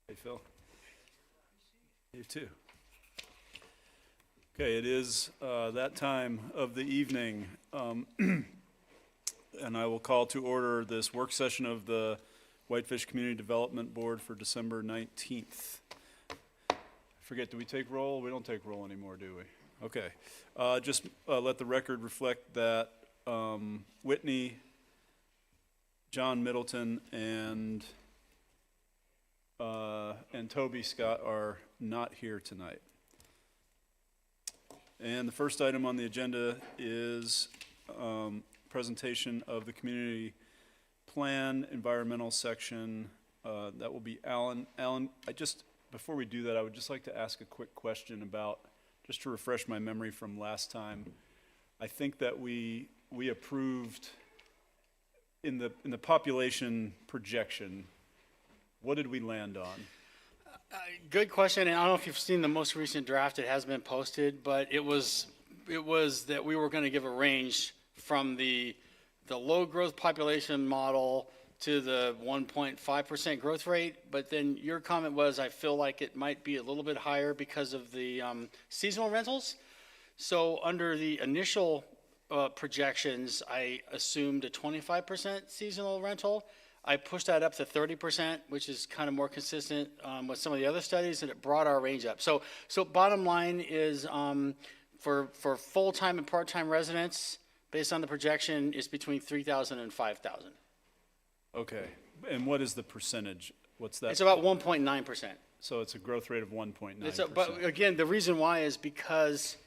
Hey, Phil. You too. Okay, it is that time of the evening, and I will call to order this work session of the Whitefish Community Development Board for December 19th. I forget, do we take roll? We don't take roll anymore, do we? Okay. Just let the record reflect that Whitney, John Middleton, and Toby Scott are not here tonight. And the first item on the agenda is presentation of the community plan environmental section. That will be Alan. Alan, before we do that, I would just like to ask a quick question about, just to refresh my memory from last time. I think that we approved in the population projection. What did we land on? Good question, and I don't know if you've seen the most recent draft. It has been posted, but it was that we were going to give a range from the low growth population model to the 1.5% growth rate. But then your comment was, I feel like it might be a little bit higher because of the seasonal rentals. So under the initial projections, I assumed a 25% seasonal rental. I pushed that up to 30%, which is kind of more consistent with some of the other studies, and it brought our range up. So bottom line is for full-time and part-time residents, based on the projection, is between 3,000 and 5,000. Okay, and what is the percentage? What's that? It's about 1.9%. So it's a growth rate of 1.9%. But again, the reason why is because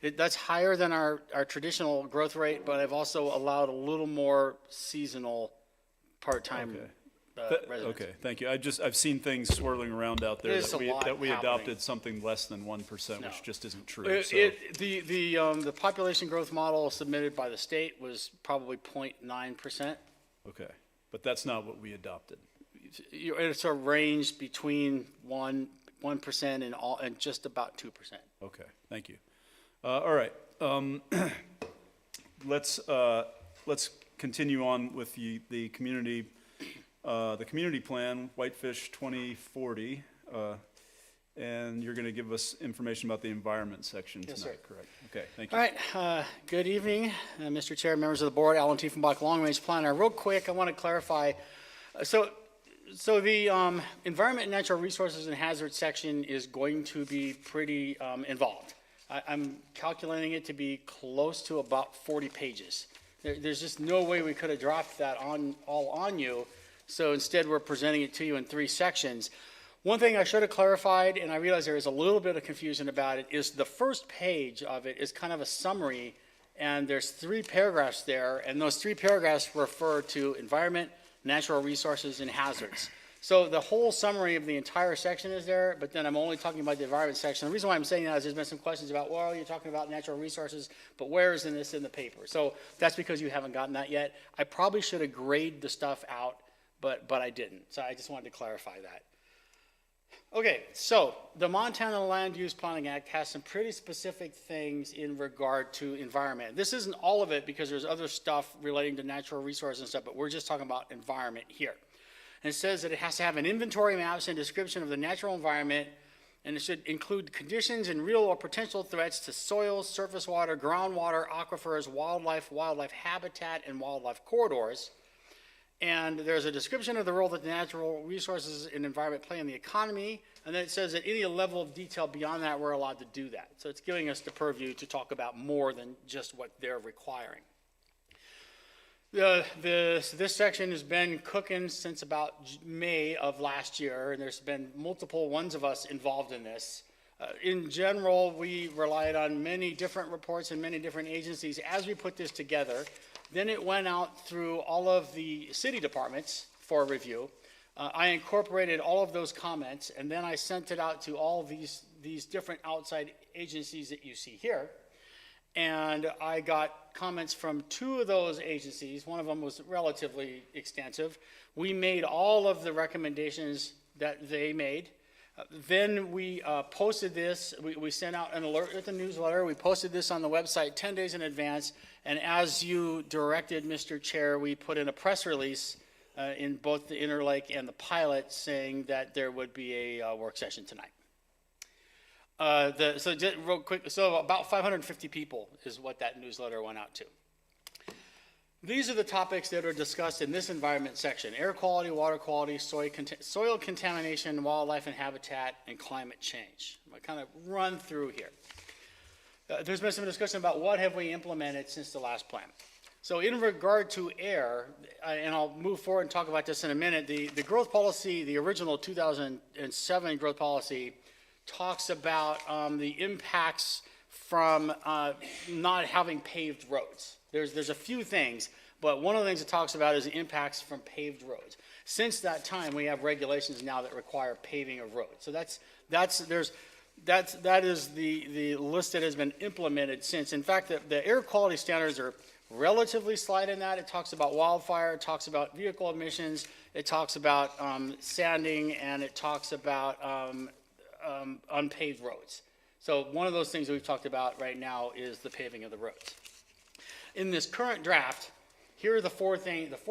that's higher than our traditional growth rate, but I've also allowed a little more seasonal part-time residents. Okay, thank you. I've seen things swirling around out there that we adopted something less than 1%, which just isn't true. The population growth model submitted by the state was probably 0.9%. Okay, but that's not what we adopted. It's a range between 1% and just about 2%. Okay, thank you. All right, let's continue on with the community plan, Whitefish 2040, and you're going to give us information about the environment section tonight. Yes, sir. Correct? Okay, thank you. All right. Good evening, Mr. Chair, members of the board. Alan Tiefenbach, Long Range Planner. Real quick, I want to clarify. So the environment, natural resources, and hazards section is going to be pretty involved. I'm calculating it to be close to about 40 pages. There's just no way we could have dropped that all on you. So instead, we're presenting it to you in 3 sections. One thing I should have clarified, and I realize there is a little bit of confusion about it, is the first page of it is kind of a summary, and there's 3 paragraphs there, and those 3 paragraphs refer to environment, natural resources, and hazards. So the whole summary of the entire section is there, but then I'm only talking about the environment section. The reason why I'm saying that is there's been some questions about, well, you're talking about natural resources, but where is this in the paper? So that's because you haven't gotten that yet. I probably should have graded the stuff out, but I didn't. So I just wanted to clarify that. Okay, so the Montana Land Use Planning Act has some pretty specific things in regard to environment. This isn't all of it because there's other stuff relating to natural resources and stuff, but we're just talking about environment here. And it says that it has to have an inventory maps and description of the natural environment, and it should include conditions and real or potential threats to soils, surface water, groundwater, aquifers, wildlife habitat, and wildlife corridors. And there's a description of the role that the natural resources and environment play in the economy, and then it says that any level of detail beyond that, we're allowed to do that. So it's giving us the purview to talk about more than just what they're requiring. This section has been cooking since about May of last year, and there's been multiple ones of us involved in this. In general, we relied on many different reports and many different agencies as we put this together. Then it went out through all of the city departments for review. I incorporated all of those comments, and then I sent it out to all of these different outside agencies that you see here. And I got comments from 2 of those agencies. One of them was relatively extensive. We made all of the recommendations that they made. Then we posted this. We sent out an alert with the newsletter. We posted this on the website 10 days in advance. And as you directed, Mr. Chair, we put in a press release in both the Interlake and the pilot, saying that there would be a work session tonight. So just real quick, so about 550 people is what that newsletter went out to. These are the topics that are discussed in this environment section: air quality, water quality, soil contamination, wildlife and habitat, and climate change. I'm going to kind of run through here. There's been some discussion about what have we implemented since the last plan. So in regard to air, and I'll move forward and talk about this in a minute, the growth policy, the original 2007 growth policy, talks about the impacts from not having paved roads. There's a few things, but one of the things it talks about is the impacts from paved roads. Since that time, we have regulations now that require paving of roads. So that is the list that has been implemented since. In fact, the air quality standards are relatively slight in that. It talks about wildfire, it talks about vehicle emissions, it talks about sanding, and it talks about unpaved roads. So one of those things that we've talked about right now is the paving of the roads. In this current draft, here are the four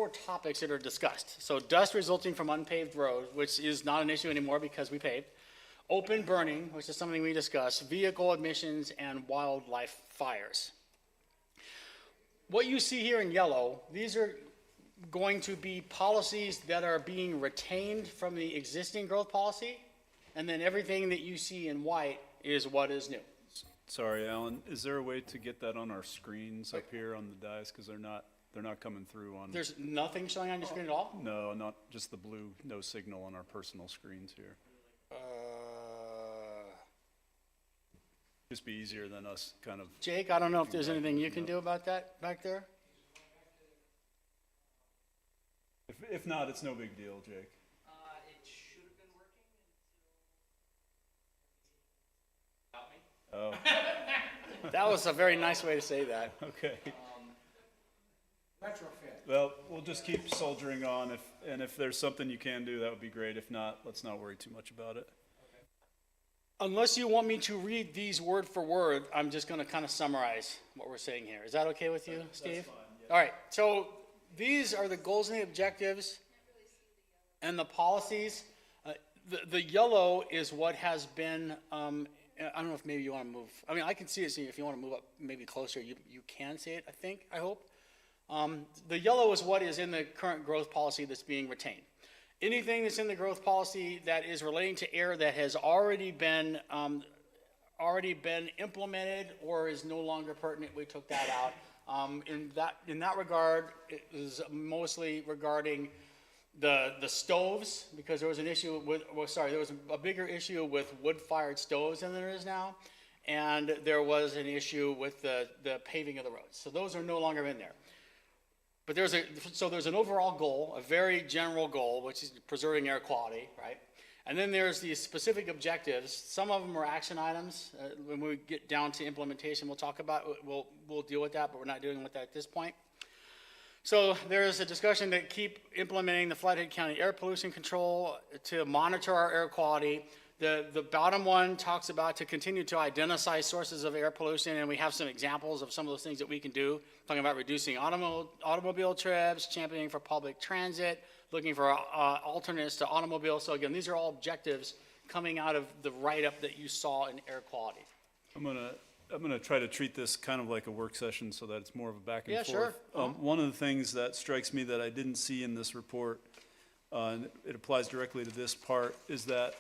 topics that are discussed. So dust resulting from unpaved roads, which is not an issue anymore because we paved. Open burning, which is something we discussed. Vehicle emissions and wildlife fires. What you see here in yellow, these are going to be policies that are being retained from the existing growth policy, and then everything that you see in white is what is new. Sorry, Alan, is there a way to get that on our screens up here on the dais? Because they're not coming through on. There's nothing showing on your screen at all? No, not just the blue, no signal on our personal screens here. Just be easier than us kind of. Jake, I don't know if there's anything you can do about that back there? If not, it's no big deal, Jake. It should have been working until without me. Oh, That was a very nice way to say that. okay. Retrofit. Well, we'll just keep soldiering on, and if there's something you can do, that would be great. If not, let's not worry too much about it. Unless you want me to read these word for word, I'm just going to kind of summarize what we're saying here. Is that okay with you, Steve? That's fine, yeah. All right, so these are the goals and the objectives and the policies. The yellow is what has been, I don't know if maybe you want to move. I mean, I can see it, so if you want to move up maybe closer, you can see it, I hope. The yellow is what is in the current growth policy that's being retained. Anything that's in the growth policy that is relating to air that has already been implemented or is no longer pertinent, we took that out. In that regard, it is mostly regarding the stoves, because there was an issue with, there was a bigger issue with wood-fired stoves than there is now, and there was an issue with the paving of the roads. So those are no longer in there. But there's an overall goal, a very general goal, which is preserving air quality, right? And then there's these specific objectives. Some of them are action items. When we get down to implementation, we'll deal with that, but we're not dealing with that at this point. So there's a discussion to keep implementing the Flathead County air pollution control to monitor our air quality. The bottom one talks about to continue to identify sources of air pollution, and we have some examples of some of those things that we can do, talking about reducing automobile trips, championing for public transit, looking for alternates to automobiles. So again, these are all objectives coming out of the write-up that you saw in air quality. I'm gonna try to treat this kind of like a work session so that it's more of a back and Yeah, forth. sure. One of the things that strikes me that I didn't see in this report, and it applies directly to this part, is that,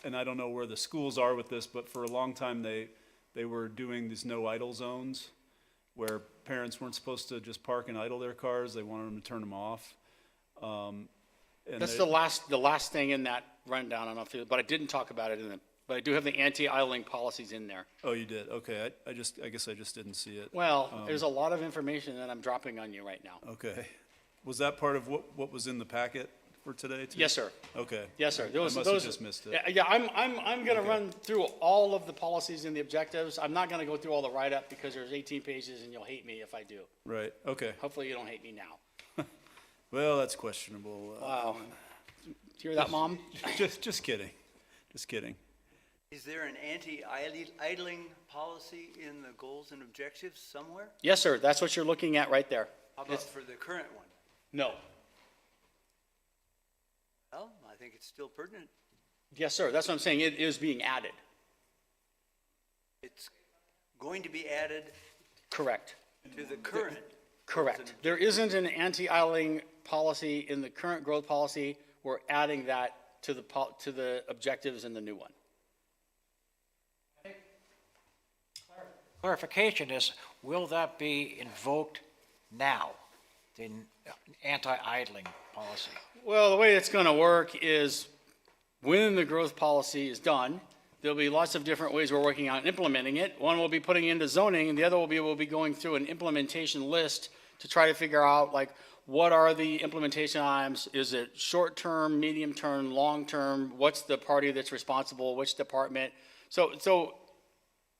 and I don't know where the schools are with this, but for a long time they were doing these no idle zones where parents weren't supposed to just park and idle their cars. They wanted them to turn them off. And That's the last thing in that rundown. I don't know if but I didn't talk about it but I do have the anti-idling policies in there. Oh, you did? Okay. I guess I just didn't see it. Well, there's a lot of information that I'm dropping on you right now. Okay. Was that part of what was in the packet for today too? Yes, sir. Okay. Yes, sir. I must have just missed it. Yeah, I'm going to run through all of the policies and the objectives. I'm not going to go through all the write-up because there's 18 pages and you'll hate me if I do. Right. Okay. Hopefully you don't hate me now. Well, that's questionable. Wow. Do you hear that, Mom? Just kidding. Just kidding. Is there an anti-idling policy in the goals and objectives somewhere? Yes, sir. That's what you're looking at right there. How about for the current one? No. think it's still pertinent. Yes, sir, that's what I'm saying, it is being added. It's going to be added Correct. to the current. Correct. There isn't an anti-idling policy in the current growth policy. We're adding that to the objectives in the new one. Clarification is, will that be invoked now, the anti-idling policy? Well, the way it's going to work is when the growth policy is done, there'll be lots of different ways we're working on implementing it. One will be putting into zoning, and the other will be we'll be going through an implementation list to try to figure out like what are the implementation items? Is it short-term, medium-term, long-term? What's the party that's responsible? Which department? So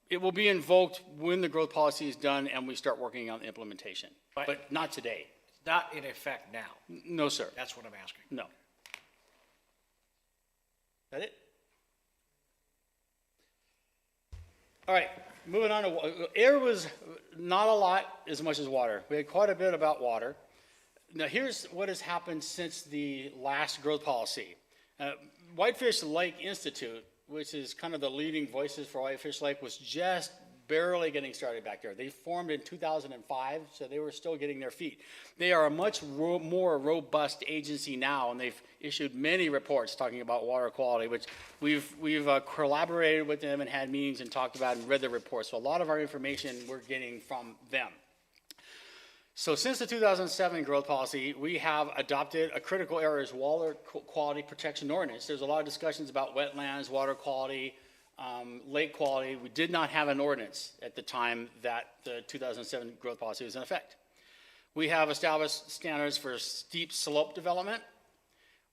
it will be invoked when the growth policy is done and we start working on the implementation, but not today. It's not in effect now. No, sir. That's what I'm asking. No. That it? All right, moving on to air was not a lot as much as water. We had quite a bit about water. Now here's what has happened since the last growth policy. Whitefish Lake Institute, which is kind of the leading voices for Whitefish Lake, was just barely getting started back there. They formed in 2005, so they were still getting their feet. They are a much more robust agency now, and they've issued many reports talking about water quality, which we've collaborated with them and had meetings and talked about and read the reports. So a lot of our information we're getting from them. So since the 2007 growth policy, we have adopted a critical areas water quality protection ordinance. There's a lot of discussions about wetlands, water quality, lake quality. We did not have an ordinance at the time that the 2007 growth policy was in effect. We have established standards for steep slope development.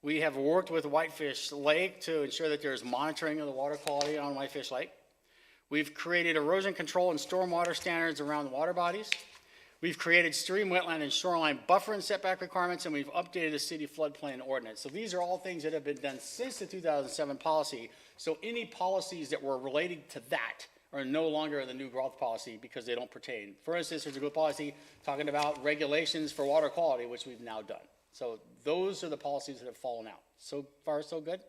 We have worked with Whitefish Lake to ensure that there's monitoring of the water quality on Whitefish Lake. We've created erosion control and stormwater standards around the water bodies. We've created stream, wetland, and shoreline buffer and setback requirements, and we've updated the city floodplain ordinance. So these are all things that have been done since the 2007 policy. So any policies that were related to that are no longer in the new growth policy because they don't pertain. For instance, there's a growth policy talking about regulations for water quality, which we've now done. So those are the policies that have fallen out. So far, so good.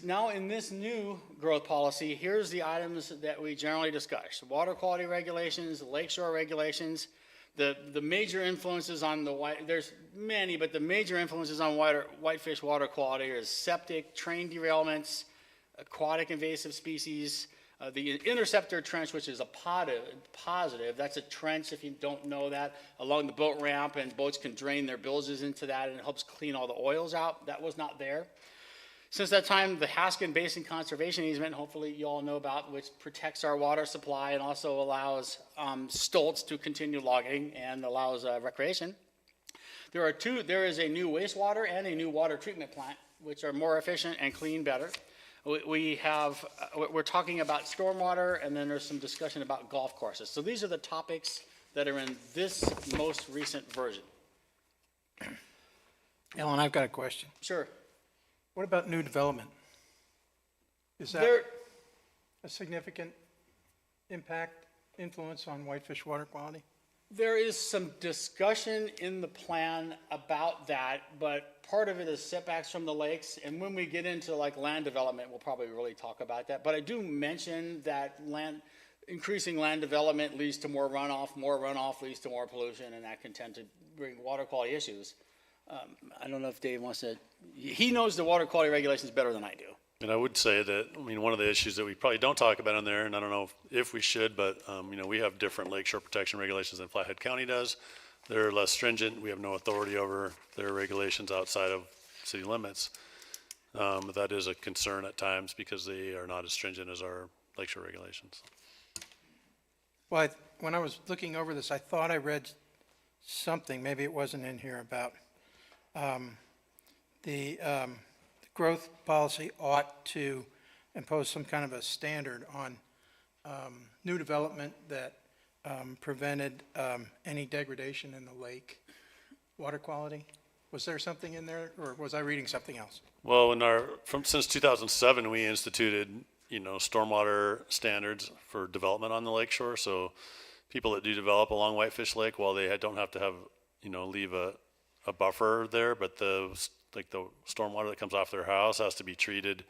Now in this new growth policy, here's the items that we generally discuss. Water quality regulations, lakeshore regulations, the major influences on there's many, but the major influences on whitefish water quality is septic, train derailments, aquatic invasive species, the interceptor trench, which is a positive, that's a trench, if you don't know that, along the boat ramp, and boats can drain their bilges into that, and it helps clean all the oils out. That was not there. Since that time, the Haskin Basin Conservation Easement, hopefully you all know about, which protects our water supply and also allows Stoltz to continue logging and allows recreation. There is a new wastewater and a new water treatment plant, which are more efficient and clean better. We're talking about stormwater, and then there's some discussion about golf courses. So these are the topics that are in this most recent version. Ellen, I've got a question. Sure. What about new development? Is that a significant influence on whitefish water quality? There is some discussion in the plan about that, but part of it is setbacks from the lakes. And when we get into like land development, we'll probably really talk about that. But I do mention that increasing land development leads to more runoff leads to more pollution, and that can tend to bring water quality issues. I don't know if Dave wants to, he knows the water quality regulations better than I do. And I would say that, one of the issues that we probably don't talk about in there, and I don't know if we should, but, we have different lakeshore protection regulations than Flathead County does. They're less stringent. We have no authority over their regulations outside of city limits. But that is a concern at times because they are not as stringent as our lakeshore regulations. Well, when I was looking over this, I thought I read something, maybe it wasn't in here, about the growth policy ought to impose some kind of a standard on new development that prevented any degradation in the lake water quality. Was there something in there, or was I reading something else? Well, since 2007, we instituted, stormwater standards for development on the lakeshore. So people that do develop along Whitefish Lake, while they don't have to have, leave a a buffer there, but like the stormwater that comes off their house has to be treated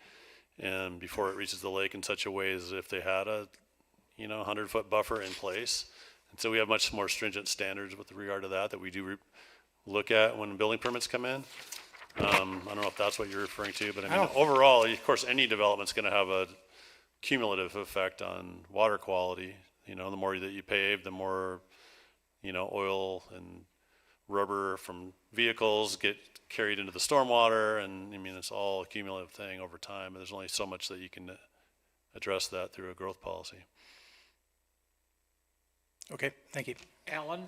and before it reaches the lake in such a way as if they had a, 100-foot buffer in place. And so we have much more stringent standards with regard to that we do look at when building permits come in. I don't know if that's what you're referring to, but I mean, overall, of course, any development's gonna have a cumulative effect on water quality. The more that you pave, the more, oil and rubber from vehicles get carried into the stormwater, and I mean, it's all a cumulative thing over time, but there's only so much that you can address that through a growth policy. Okay, thank you. Alan,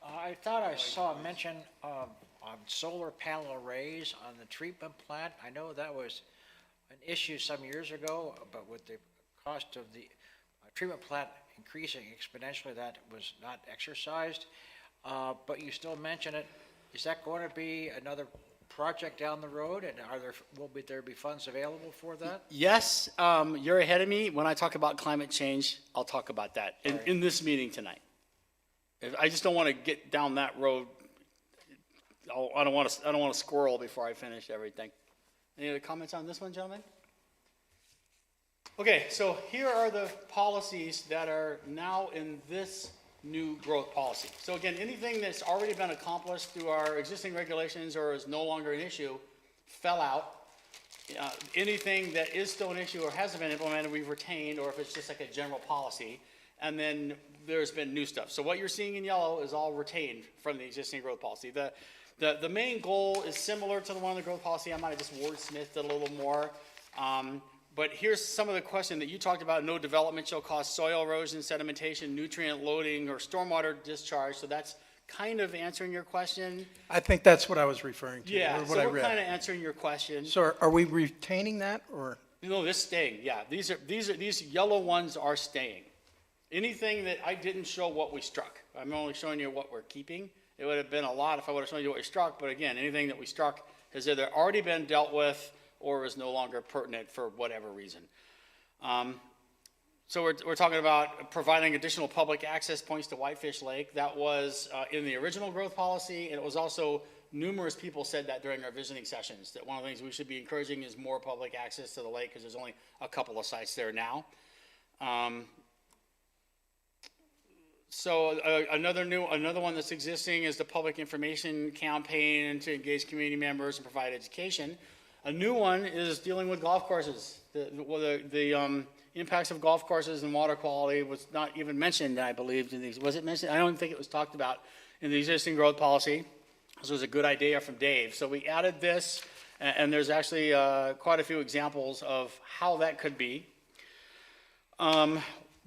I thought I saw a mention on solar panel arrays on the treatment plant. I know that was an issue some years ago, but with the cost of the treatment plant increasing exponentially, that was not exercised. But you still mention it. Is that going to be another project down the road, and will there be funds available for that? Yes, you're ahead of me. When I talk about climate change, I'll talk about that in this meeting tonight. I just don't want to get down that road. I don't want to squirrel before I finish everything. Any other comments on this one, gentlemen? Okay, so here are the policies that are now in this new growth policy. So again, anything that's already been accomplished through our existing regulations or is no longer an issue fell out. Anything that is still an issue or hasn't been implemented, we've retained, or if it's just like a general policy. And then there's been new stuff. So what you're seeing in yellow is all retained from the existing growth policy. The main goal is similar to the one in the growth policy. I might have just wordsmithed it a little more. But here's some of the question that you talked about. No development shall cause soil erosion, sedimentation, nutrient loading, or stormwater discharge. So that's kind of answering your question. I think that's what I was referring to, Yeah, or what so I we're kind read. of answering your question. So are we retaining that, or? No, this staying, yeah. These yellow ones are staying. Anything that I didn't show what we struck. I'm only showing you what we're keeping. It would have been a lot if I would have shown you what we struck, but again, anything that we struck has either already been dealt with or is no longer pertinent for whatever reason. So we're talking about providing additional public access points to Whitefish Lake. That was in the original growth policy, and it was also, numerous people said that during our visiting sessions, that one of the things we should be encouraging is more public access to the lake, because there's only a couple of sites there now. So another one that's existing is the public information campaign to engage community members and provide education. A new one is dealing with golf courses. The impacts of golf courses and water quality was not even mentioned, I believe. Was it mentioned? I don't think it was talked about in the existing growth policy. This was a good idea from Dave. So we added this, and there's actually quite a few examples of how that could be.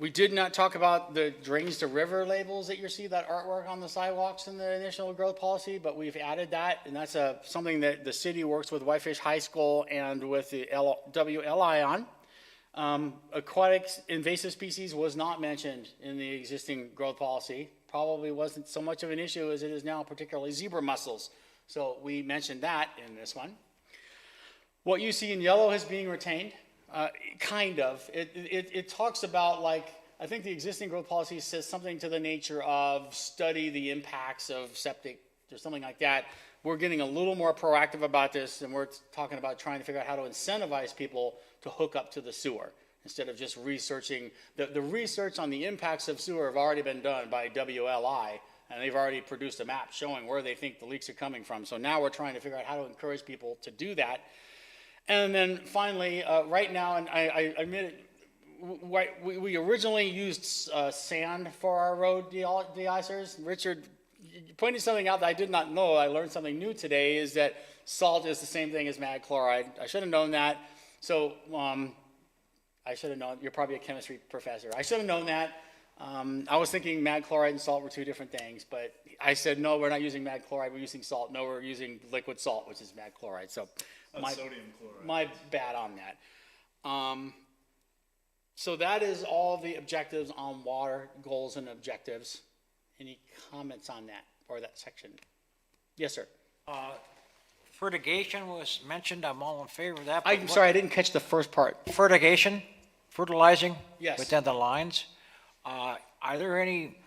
We did not talk about the drains to river labels that you see, that artwork on the sidewalks in the initial growth policy, but we've added that, and that's something that the city works with Whitefish High School and with the WLI on. Aquatic invasive species was not mentioned in the existing growth policy. Probably wasn't so much of an issue as it is now, particularly zebra mussels. So we mentioned that in this one. What you see in yellow is being retained. Kind of. It talks about, like, I think the existing growth policy says something to the nature of study the impacts of septic or something like that. We're getting a little more proactive about this, and we're talking about trying to figure out how to incentivize people to hook up to the sewer instead of just researching. The research on the impacts of sewer have already been done by WLI, and they've already produced a map showing where they think the leaks are coming from. So now we're trying to figure out how to encourage people to do that. And then finally, right now, and I admit it, we originally used sand for our road de-icers. Richard, you pointed something out that I did not know. I learned something new today, is that salt is the same thing as mag chloride. I should have known that. So I should have known. You're probably a chemistry professor. I should have known that. I was thinking mag chloride and salt were two different things, but I said, no, we're not using mag chloride, we're using salt. No, we're using liquid salt, which is mag chloride. So Sodium chloride. my bad on that. So that is all the objectives on water, goals and objectives. Any comments on that or that section? Yes, sir. Fertigation was mentioned. I'm all in favor of that. but I'm what- sorry, I didn't catch the first part. Fertigation, fertilizing Yes. within the lines. Are there any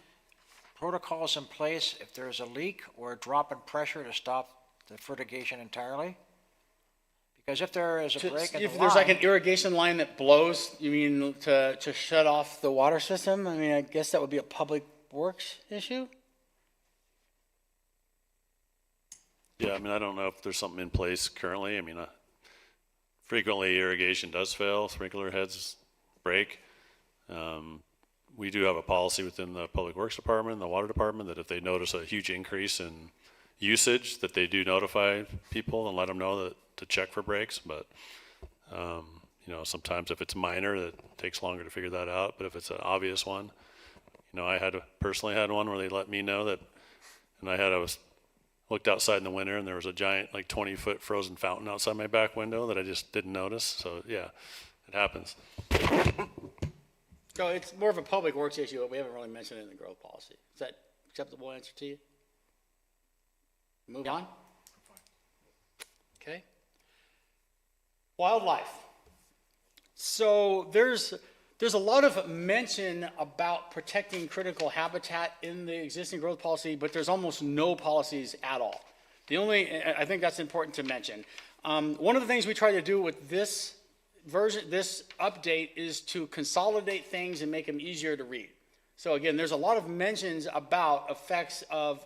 protocols in place if there's a leak or a drop in pressure to stop the fertigation entirely? Because if there is a break in the If there's like an line, irrigation line that blows, you mean to shut off the water system? I mean, I guess that would be a public works issue? Yeah, I mean, I don't know if there's something in place currently. I mean, frequently irrigation does fail, sprinkler heads break. We do have a policy within the Public Works Department and the Water Department that if they notice a huge increase in usage, that they do notify people and let them know that to check for breaks. But, you know, sometimes if it's minor, that takes longer to figure that out. But if it's an obvious one, you know, I personally had one where they let me know that, and I was looked outside in the winter and there was a giant, like 20-foot frozen fountain outside my back window that I just didn't notice. So yeah, it happens. So it's more of a public works issue, but we haven't really mentioned it in the growth policy. Is that acceptable answer to you? Move on? Okay. Wildlife. So there's a lot of mention about protecting critical habitat in the existing growth policy, but there's almost no policies at all. I think that's important to mention. One of the things we try to do with this update is to consolidate things and make them easier to read. So again, there's a lot of mentions about effects of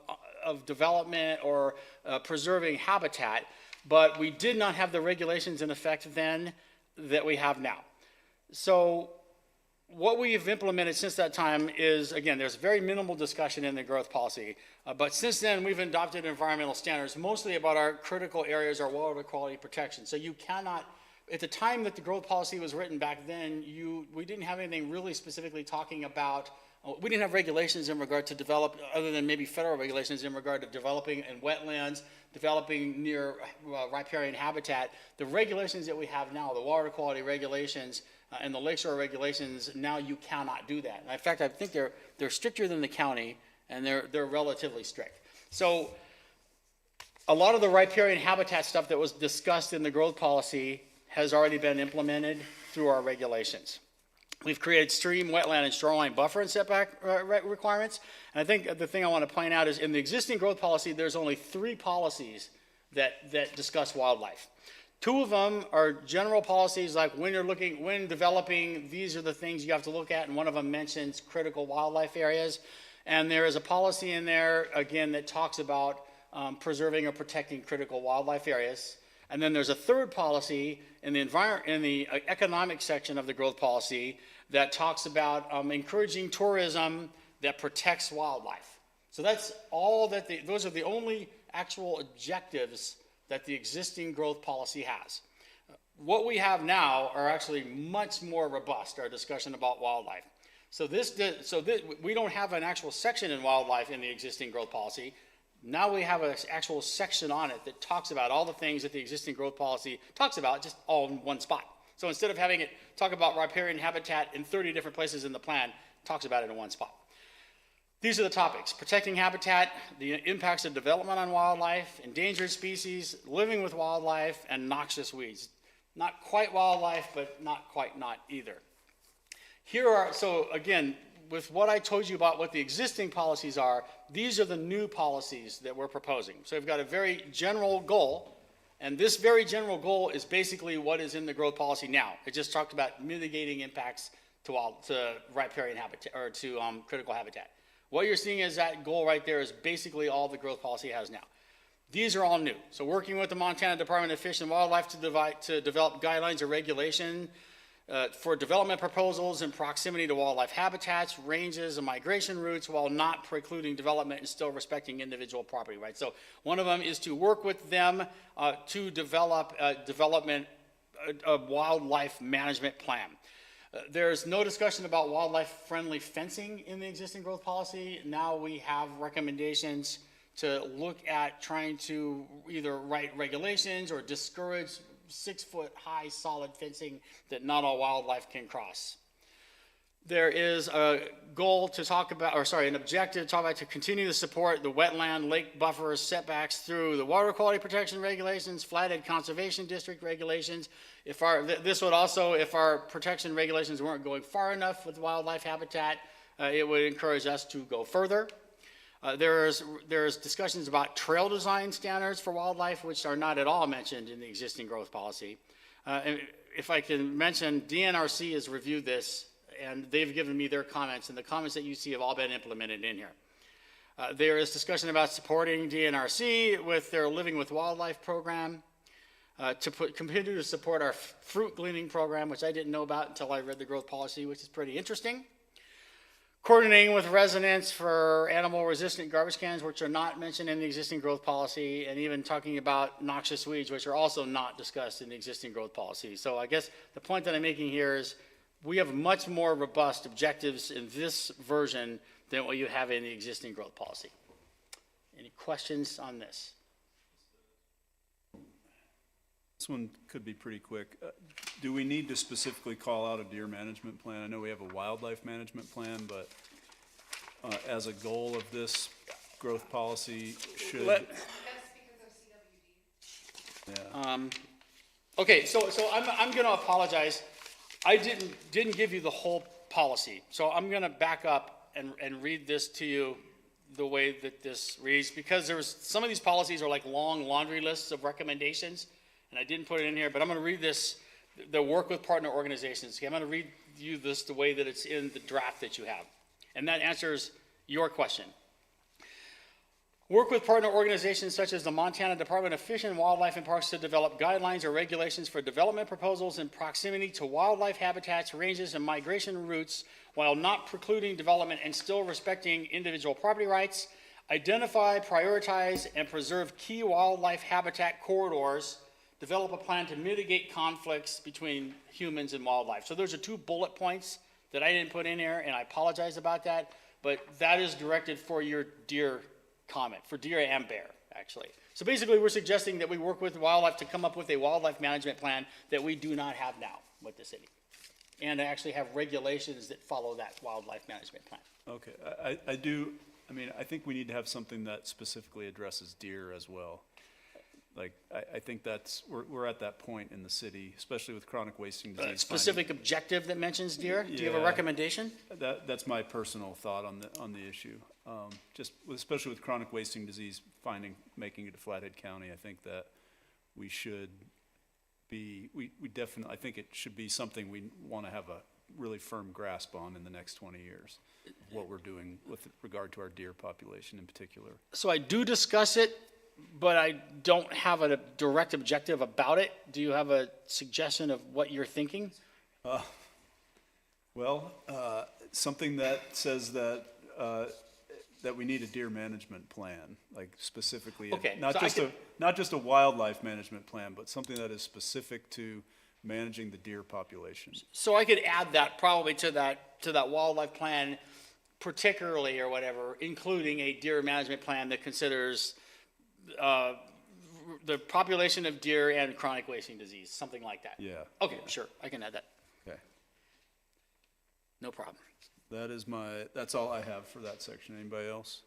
development or preserving habitat, but we did not have the regulations in effect then that we have now. So what we have implemented since that time is, again, there's very minimal discussion in the growth policy, but since then we've adopted environmental standards, mostly about our critical areas, our water quality protection. So you cannot, at the time that the growth policy was written back then, we didn't have anything really specifically talking about, we didn't have regulations in regard to develop, other than maybe federal regulations in regard to developing in wetlands, developing near riparian habitat. The regulations that we have now, the water quality regulations and the lakeshore regulations, now you cannot do that. And in fact, I think they're stricter than the county, and they're relatively strict. So a lot of the riparian habitat stuff that was discussed in the growth policy has already been implemented through our regulations. We've created stream, wetland, and shoreline buffer and setback requirements. And I think the thing I want to point out is in the existing growth policy, there's only 3 policies that discuss wildlife. 2 of them are general policies, like when developing, these are the things you have to look at, and one of them mentions critical wildlife areas. And there is a policy in there, again, that talks about preserving or protecting critical wildlife areas. And then there's a 3rd policy in the economic section of the growth policy that talks about encouraging tourism that protects wildlife. So that's all those are the only actual objectives that the existing growth policy has. What we have now are actually much more robust, our discussion about wildlife. So we don't have an actual section in wildlife in the existing growth policy. Now we have an actual section on it that talks about all the things that the existing growth policy talks about, just all in one spot. So instead of having it talk about riparian habitat in 30 different places in the plan, it talks about it in one spot. These are the topics: protecting habitat, the impacts of development on wildlife, endangered species, living with wildlife, and noxious weeds. Not quite wildlife, but not quite not either. So again, with what I told you about what the existing policies are, these are the new policies that we're proposing. So we've got a very general goal, and this very general goal is basically what is in the growth policy now. It just talked about mitigating impacts to riparian habitat, or to critical habitat. What you're seeing is that goal right there is basically all the growth policy has now. These are all new. So working with the Montana Department of Fish and Wildlife to develop guidelines or regulation for development proposals in proximity to wildlife habitats, ranges, and migration routes, while not precluding development and still respecting individual property rights. So one of them is to work with them to develop a wildlife management plan. There's no discussion about wildlife-friendly fencing in the existing growth policy. Now we have recommendations to look at trying to either write regulations or discourage 6-foot-high solid fencing that not all wildlife can cross. There is a goal to talk about, an objective to talk about to continue to support the wetland, lake buffers, setbacks through the water quality protection regulations, flathead conservation district regulations. If our protection regulations weren't going far enough with wildlife habitat, it would encourage us to go further. There's discussions about trail design standards for wildlife, which are not at all mentioned in the existing growth policy. And if I can mention, DNRC has reviewed this, and they've given me their comments, and the comments that you see have all been implemented in here. There is discussion about supporting DNRC with their Living with Wildlife program, continue to support our fruit gleaning program, which I didn't know about until I read the growth policy, which is pretty interesting. Coordinating with residents for animal-resistant garbage cans, which are not mentioned in the existing growth policy, and even talking about noxious weeds, which are also not discussed in the existing growth policy. So I guess the point that I'm making here is we have much more robust objectives in this version than what you have in the existing growth policy. Any questions on this? This one could be pretty quick. Do we need to specifically call out a deer management plan? I know we have a wildlife management plan, but as a goal of this growth policy, should. Let- Yeah, Okay, so I'm gonna apologize. I didn't give you the whole policy. So I'm gonna back up and read this to you the way that this reads, because some of these policies are like long laundry lists of recommendations, and I didn't put it in here, but I'm gonna read this, the work with partner organizations. Okay, I'm gonna read you this the way that it's in the draft that you have. And that answers your question. Work with partner organizations such as the Montana Department of Fish and Wildlife and Parks to develop guidelines or regulations for development proposals in proximity to wildlife habitats, ranges, and migration routes while not precluding development and still respecting individual property rights. Identify, prioritize, and preserve key wildlife habitat corridors. Develop a plan to mitigate conflicts between humans and wildlife. So those are 2 bullet points that I didn't put in here, and I apologize about that, but that is directed for your deer comment, for deer and bear, actually. So basically, we're suggesting that we work with wildlife to come up with a wildlife management plan that we do not have now with the city, and actually have regulations that follow that wildlife management plan. okay. I think we need to have something that specifically addresses deer as well. Like, I think we're at that point in the city, especially with chronic wasting disease. Specific objective that mentions deer? Do you have a Yeah. recommendation? That's my personal thought on the issue. Especially with chronic wasting disease making it to Flathead County, I think that we should be, I think it should be something we want to have a really firm grasp on in the next 20 years, what we're doing with regard to our deer population in particular. So I do discuss it, but I don't have a direct objective about it. Do you have a suggestion of what you're thinking? Well, something that says that we need a deer management plan, like specifically, Okay, not so just a wildlife management plan, but something that is specific to managing the deer population. So I could add that probably to that wildlife plan, particularly or whatever, including a deer management plan that considers the population of deer and chronic wasting disease, something like that. Yeah. Okay, sure, I can add that. Okay. No problem. That's all I have for that section. Anybody else?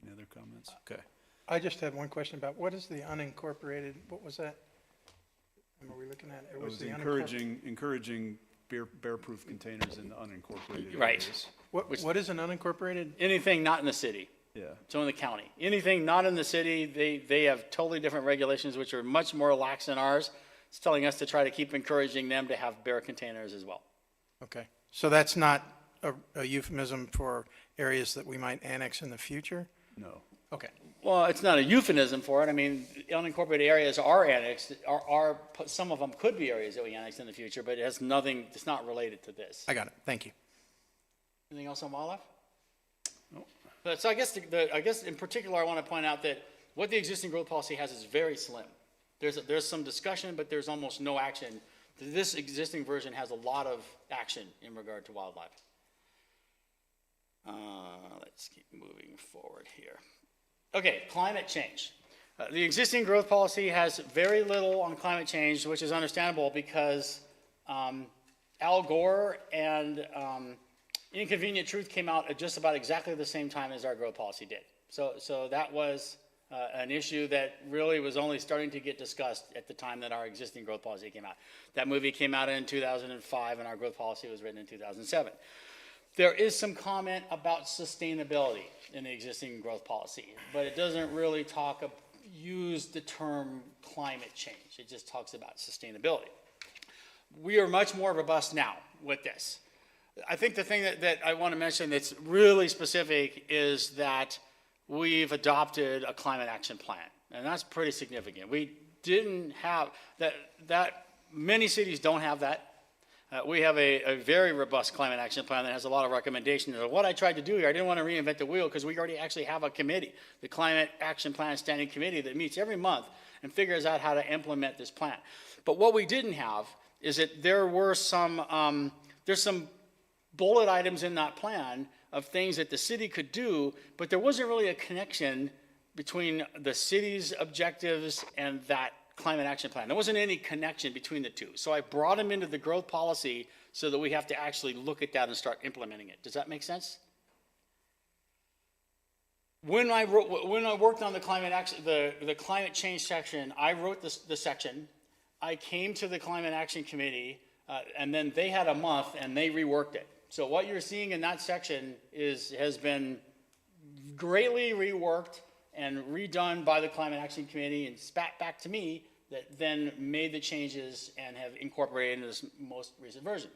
Any other comments? Okay. I just have one question about what is the unincorporated, what was that? What are we looking at? It was the encouraging bear-proof containers in the unincorporated Right. areas. What is an unincorporated? Anything not in the city, Yeah. so in the county. Anything not in the city, they have totally different regulations, which are much more lax than ours. It's telling us to try to keep encouraging them to have bear containers as well. Okay, so that's not a euphemism for areas that we might annex in the future? No. Okay, Well, it's not a euphemism for it. I mean, unincorporated areas are annexed, some of them could be areas that we annex in the future, but it has nothing, it's not related to this. I got it, thank you. Anything else on wildlife? No. But so I guess in particular, I want to point out that what the existing growth policy has is very slim. There's some discussion, but there's almost no action. This existing version has a lot of action in regard to wildlife. Let's keep moving forward here. Okay, climate change. The existing growth policy has very little on climate change, which is understandable because Al Gore and Inconvenient Truth came out at just about exactly the same time as our growth policy did. So that was an issue that really was only starting to get discussed at the time that our existing growth policy came out. That movie came out in 2005 and our growth policy was written in 2007. There is some comment about sustainability in the existing growth policy, but it doesn't really use the term climate change. It just talks about sustainability. We are much more robust now with this. I think the thing that I want to mention that's really specific is that we've adopted a climate action plan, and that's pretty significant. We didn't have that many cities don't have that. We have a very robust climate action plan that has a lot of recommendations. And what I tried to do here, I didn't want to reinvent the wheel because we already actually have a committee, the Climate Action Plan Standing Committee, that meets every month and figures out how to implement this plan. But what we didn't have is that there were there's some bullet items in that plan of things that the city could do, but there wasn't really a connection between the city's objectives and that climate action plan. There wasn't any connection between the two. So I brought them into the growth policy so that we have to actually look at that and start implementing it. Does that make sense? When I worked on the climate action, the climate change section, I wrote the section. I came to the Climate Action Committee, and then they had a month and they reworked it. So what you're seeing in that section has been greatly reworked and redone by the Climate Action Committee and spat back to me, that then made the changes and have incorporated into this most recent version.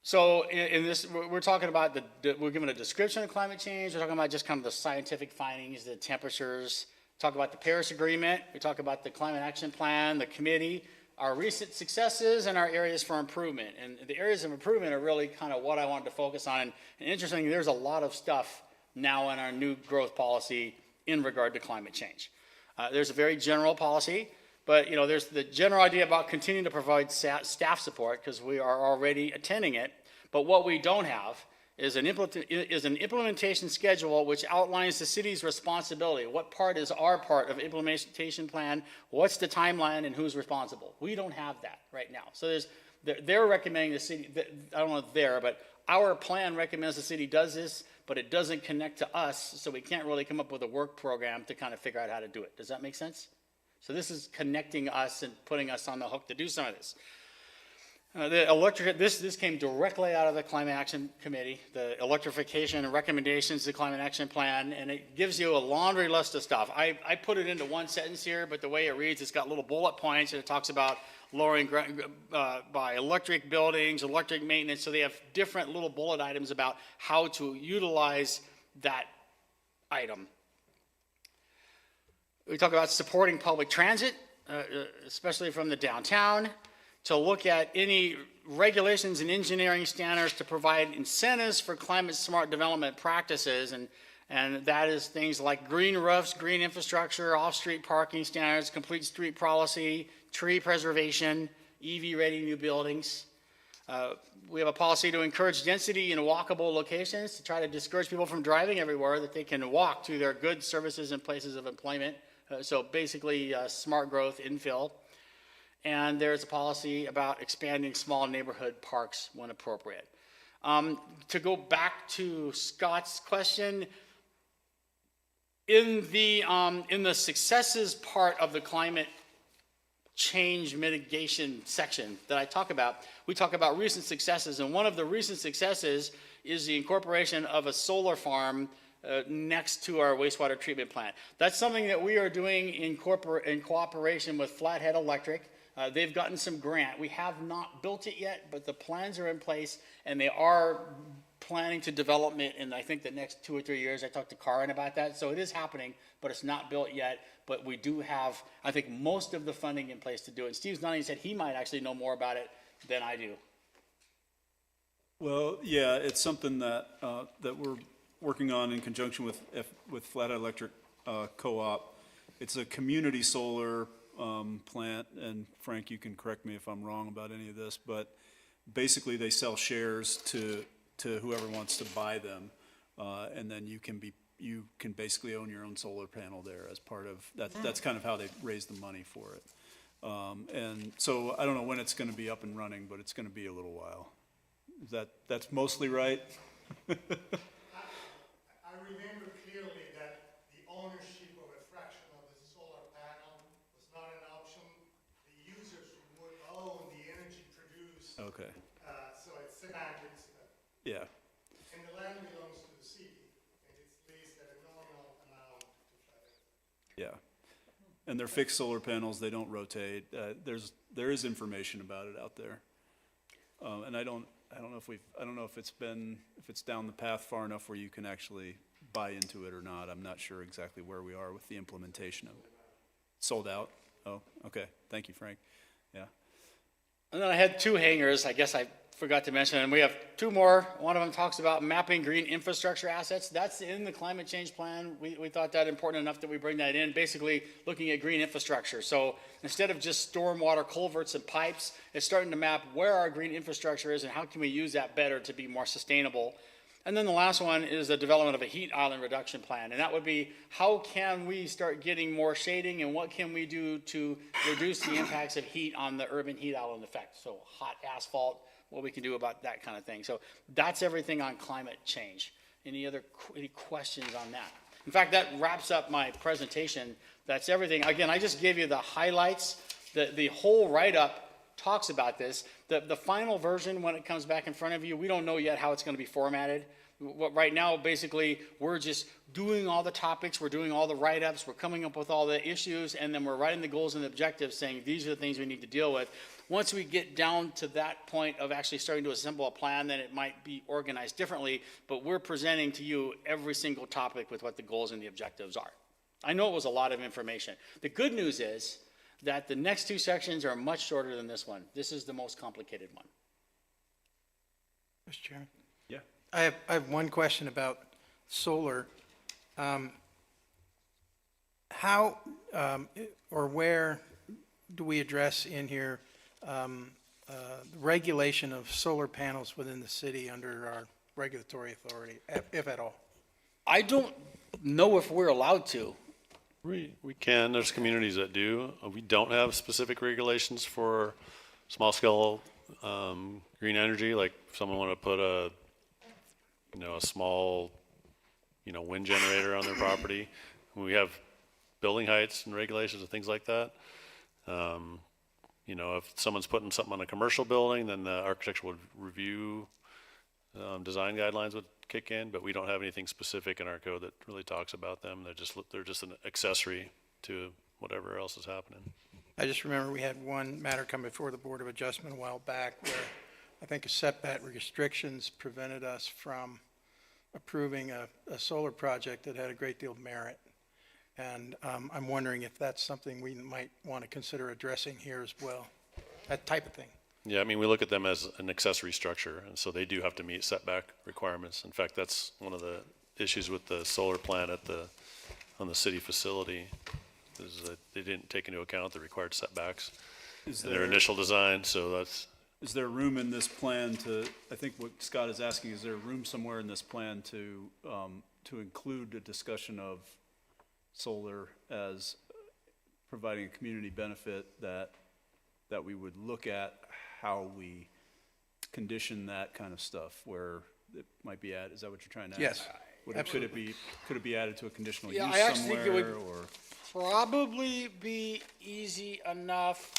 So in this, we're talking about we're giving a description of climate change. We're talking about just kind of the scientific findings, the temperatures. Talk about the Paris Agreement. We talk about the Climate Action Plan, the committee, our recent successes, and our areas for improvement. And the areas of improvement are really kind of what I wanted to focus on. And interestingly, there's a lot of stuff now in our new growth policy in regard to climate change. There's a very general policy, but there's the general idea about continuing to provide staff support because we are already attending it. But what we don't have is an implementation schedule which outlines the city's responsibility. What part is our part of implementation plan? What's the timeline and who's responsible? We don't have that right now. So they're recommending the city, I don't know there, but our plan recommends the city does this, but it doesn't connect to us, so we can't really come up with a work program to kind of figure out how to do it. Does that make sense? So this is connecting us and putting us on the hook to do some of this. This came directly out of the Climate Action Committee, the electrification and recommendations, the Climate Action Plan, and it gives you a laundry list of stuff. I put it into one sentence here, but the way it reads, it's got little bullet points, and it talks about lowering by electric buildings, electric maintenance, so they have different little bullet items about how to utilize that item. We talk about supporting public transit, especially from the downtown, to look at any regulations and engineering standards to provide incentives for climate smart development practices, and that is things like green roofs, green infrastructure, off-street parking standards, complete street policy, tree preservation, EV-ready new buildings. We have a policy to encourage density in walkable locations to try to discourage people from driving everywhere, that they can walk to their goods, services, and places of employment. So basically smart growth, infill. And there's a policy about expanding small neighborhood parks when appropriate. To go back to Scott's question, in the successes part of the climate change mitigation section that I talk about, we talk about recent successes, and one of the recent successes is the incorporation of a solar farm next to our wastewater treatment plant. That's something that we are doing in cooperation with Flathead Electric. They've gotten some grant. We have not built it yet, but the plans are in place, and they are planning to develop it in, I think, the next 2 or 3 years. I talked to Karin about that. So it is happening, but it's not built yet. But we do have, I think, most of the funding in place to do it. Steve's nodding, he said he might actually know more about it than I do. Well, yeah, it's something that we're working on in conjunction with Flathead Electric Co-op. It's a community solar plant, and Frank, you can correct me if I'm wrong about any of this, but basically they sell shares to whoever wants to buy them, and then you can basically own your own solar panel there as part of that. That's kind of how they raise the money for it. And so I don't know when it's going to be up and running, but it's going to be a little while. That's mostly right? I remember clearly that the ownership of a fraction of the solar panel was not an option. The users would own the energy produced. Okay. So it's semantics. Yeah, And the land belongs to the city, and it's leased at a nominal amount to FedEx. yeah. And they're fixed solar panels, they don't rotate. There is information about it out there. And I don't know if it's down the path far enough where you can actually buy into it or not. I'm not sure exactly where we are with the implementation of it. Sold out? Oh, okay. Thank you, Frank. Yeah. And then I had two hangers, I guess I forgot to mention, and we have two more. One of them talks about mapping green infrastructure assets. That's in the climate change plan. We thought that important enough that we bring that in, basically looking at green infrastructure. So instead of just stormwater culverts and pipes, it's starting to map where our green infrastructure is and how can we use that better to be more sustainable. And then the last one is the development of a heat island reduction plan. And that would be, how can we start getting more shading and what can we do to reduce the impacts of heat on the urban heat island effect? So hot asphalt, what we can do about that kind of thing. So that's everything on climate change. Any questions on that? In fact, that wraps up my presentation. That's everything. Again, I just gave you the highlights. The whole write-up talks about this. The final version, when it comes back in front of you, we don't know yet how it's going to be formatted. Right now, basically, we're just doing all the topics, we're doing all the write-ups, we're coming up with all the issues, and then we're writing the goals and the objectives saying these are the things we need to deal with. Once we get down to that point of actually starting to assemble a plan, then it might be organized differently, but we're presenting to you every single topic with what the goals and the objectives are. I know it was a lot of information. The good news is that the next two sections are much shorter than this one. This is the most complicated one. Mr. Chairman? Yeah. I have one question about solar. How or where do we address in here regulation of solar panels within the city under our regulatory authority, if at all? I don't know if we're allowed to. We can, there's communities that do. We don't have specific regulations for small scale, green energy, like if someone wanted to put a small, wind generator on their property. We have building heights and regulations and things like that. If someone's putting something on a commercial building, then the architectural review, design guidelines would kick in, but we don't have anything specific in our code that really talks about them. They're just an accessory to whatever else is happening. I just remember we had one matter come before the Board of Adjustment a while back where I think setback restrictions prevented us from approving a solar project that had a great deal of merit. And I'm wondering if that's something we might want to consider addressing here as well, that type of thing. Yeah, we look at them as an accessory structure, and so they do have to meet setback requirements. In fact, that's one of the issues with the solar plant on the city facility, is that they didn't take into account the required setbacks in their initial design, so that's. Is there room in this plan I think what Scott is asking, is there room somewhere in this plan to include a discussion of solar as providing a community benefit that we would look at how we condition that kind of stuff where it might be added? Is that what you're trying to ask? Yes, Could it be added to a conditional use Yeah, I actually think it would somewhere, or? probably be easy enough.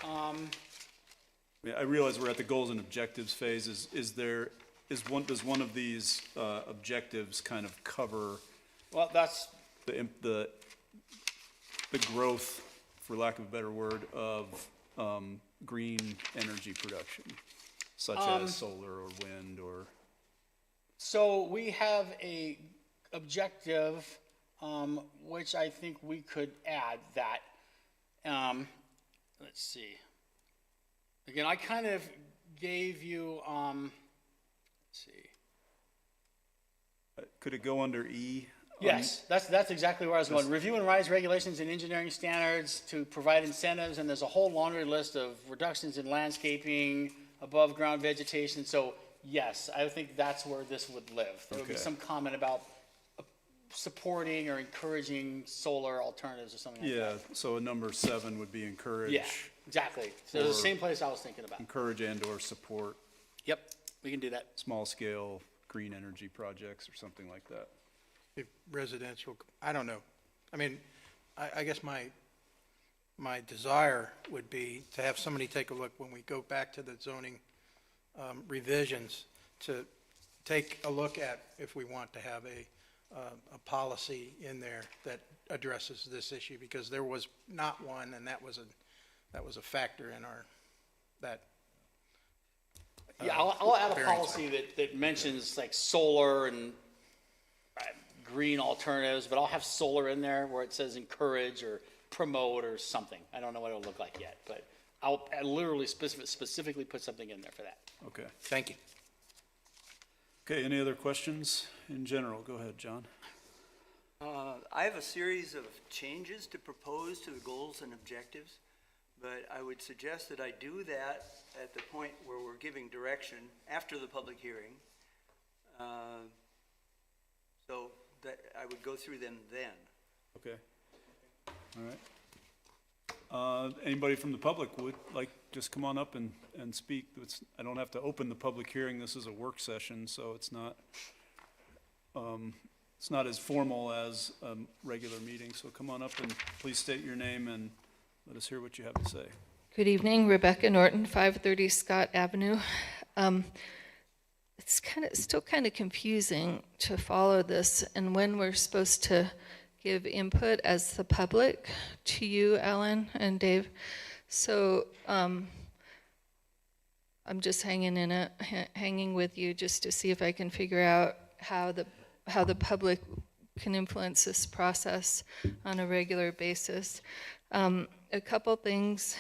I realize we're at the goals and objectives phase. Does one of these objectives kind of cover Well, that's, the growth, for lack of a better word, of green energy production, such as solar or wind or? so we have a objective, which I think we could add that. Let's see. Again, I kind of gave you, let's see. Could it go under E? Yes, that's exactly where I was going. Review and revise regulations and engineering standards to provide incentives, and there's a whole laundry list of reductions in landscaping, above ground vegetation. So yes, I think that's where this would live. There would be Okay. some comment about supporting or encouraging solar alternatives or something like Yeah, that. so a number 7 would be encourage. Yeah, exactly. So it's the Or- same place I was thinking about. Encourage and/or support Yep, we can do that. small-scale green energy projects or something like that. If residential, I don't know. I guess my desire would be to have somebody take a look when we go back to the zoning revisions to take a look at if we want to have a policy in there that addresses this issue, because there was not one, and that was a factor in that. Yeah, I'll add a variance. policy that mentions like solar and green alternatives, but I'll have solar in there where it says encourage or promote or something. I don't know what it'll look like yet, but I'll literally specifically put something in there for that. Okay. Thank you. Okay, any other questions in general? Go ahead, John. I have a series of changes to propose to the goals and objectives, but I would suggest that I do that at the point where we're giving direction after the public hearing. So that I would go through them then. Okay. All right. Anybody from the public would like, just come on up and speak. I don't have to open the public hearing. This is a work session, so it's not as formal as a regular meeting. So come on up and please state your name and let us hear what you have to say. Good evening, Rebecca Norton, 530 Scott Avenue. It's still kind of confusing to follow this and when we're supposed to give input as the public to you, Alan and Dave. So I'm just hanging with you just to see if I can figure out how the public can influence this process on a regular basis. A couple things.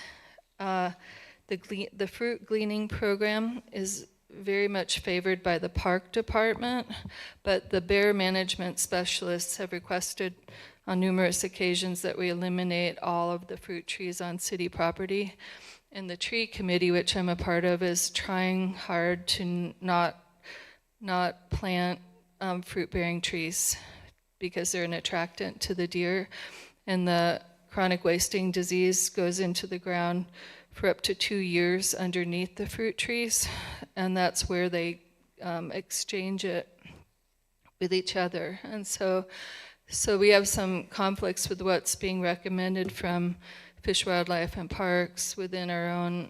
The fruit gleaning program is very much favored by the park department, but the bear management specialists have requested on numerous occasions that we eliminate all of the fruit trees on city property. And the tree committee, which I'm a part of, is trying hard to not plant fruit-bearing trees because they're an attractant to the deer, and the chronic wasting disease goes into the ground for up to 2 years underneath the fruit trees, and that's where they exchange it with each other. And so we have some conflicts with what's being recommended from Fish, Wildlife, and Parks within our own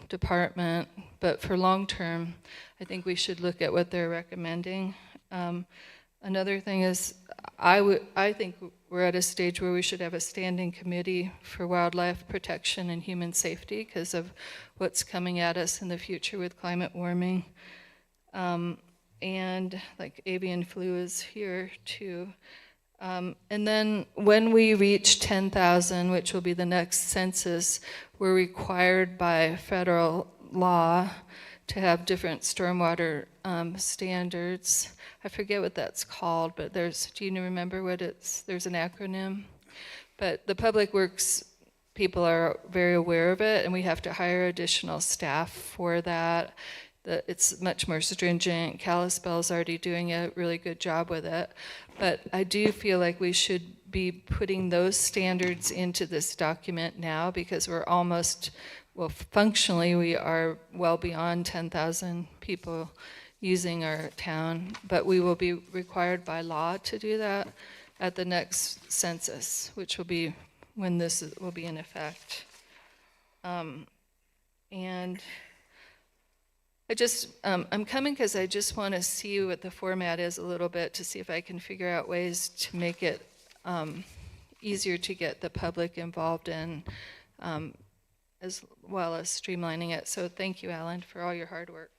department, but for long term, I think we should look at what they're recommending. Another thing is, I think we're at a stage where we should have a standing committee for wildlife protection and human safety because of what's coming at us in the future with climate warming. And like avian flu is here too. And then when we reach 10,000, which will be the next census, we're required by federal law to have different stormwater standards. I forget what that's called, but do you remember what there's an acronym? But the public works people are very aware of it, and we have to hire additional staff for that. It's much more stringent. Kalispell's already doing a really good job with it. But I do feel like we should be putting those standards into this document now because we're almost, well, functionally we are well beyond 10,000 people using our town, but we will be required by law to do that at the next census, which will be when this will be in effect. And I just, I'm coming because I just want to see what the format is a little bit to see if I can figure out ways to make it easier to get the public involved in, as well as streamlining it. So thank you, Alan, for all your hard work.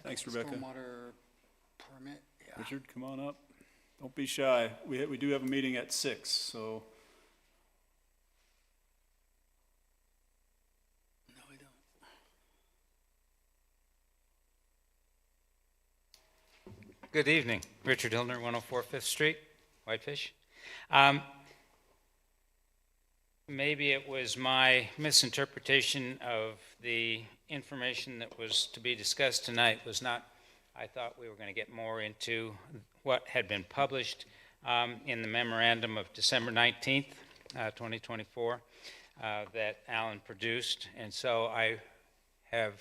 Thanks, Rebecca. Stormwater permit, yeah. Richard, come on up. Don't be shy. We do have a meeting at 6, so. No, we don't. Good evening. Richard Hildner, 104 5th Street, Whitefish. Maybe it was my misinterpretation of the information that was to be discussed tonight was not, I thought we were going to get more into what had been published in the memorandum of December 19th, 2024, that Alan produced. And so I have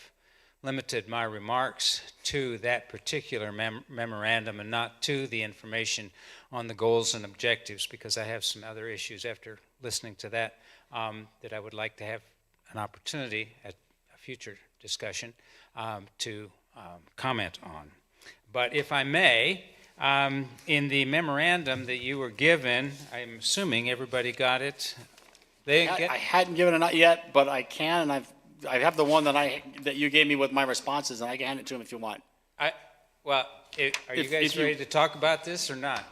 limited my remarks to that particular memorandum and not to the information on the goals and objectives, because I have some other issues after listening to that that I would like to have an opportunity at a future discussion to comment on. But if I may, in the memorandum that you were given, I'm assuming everybody got it. They I get, hadn't given it out yet, but I can, and I have the one that you gave me with my responses, and I can hand it to him if you want. well, are you If guys you- ready to talk about this or not?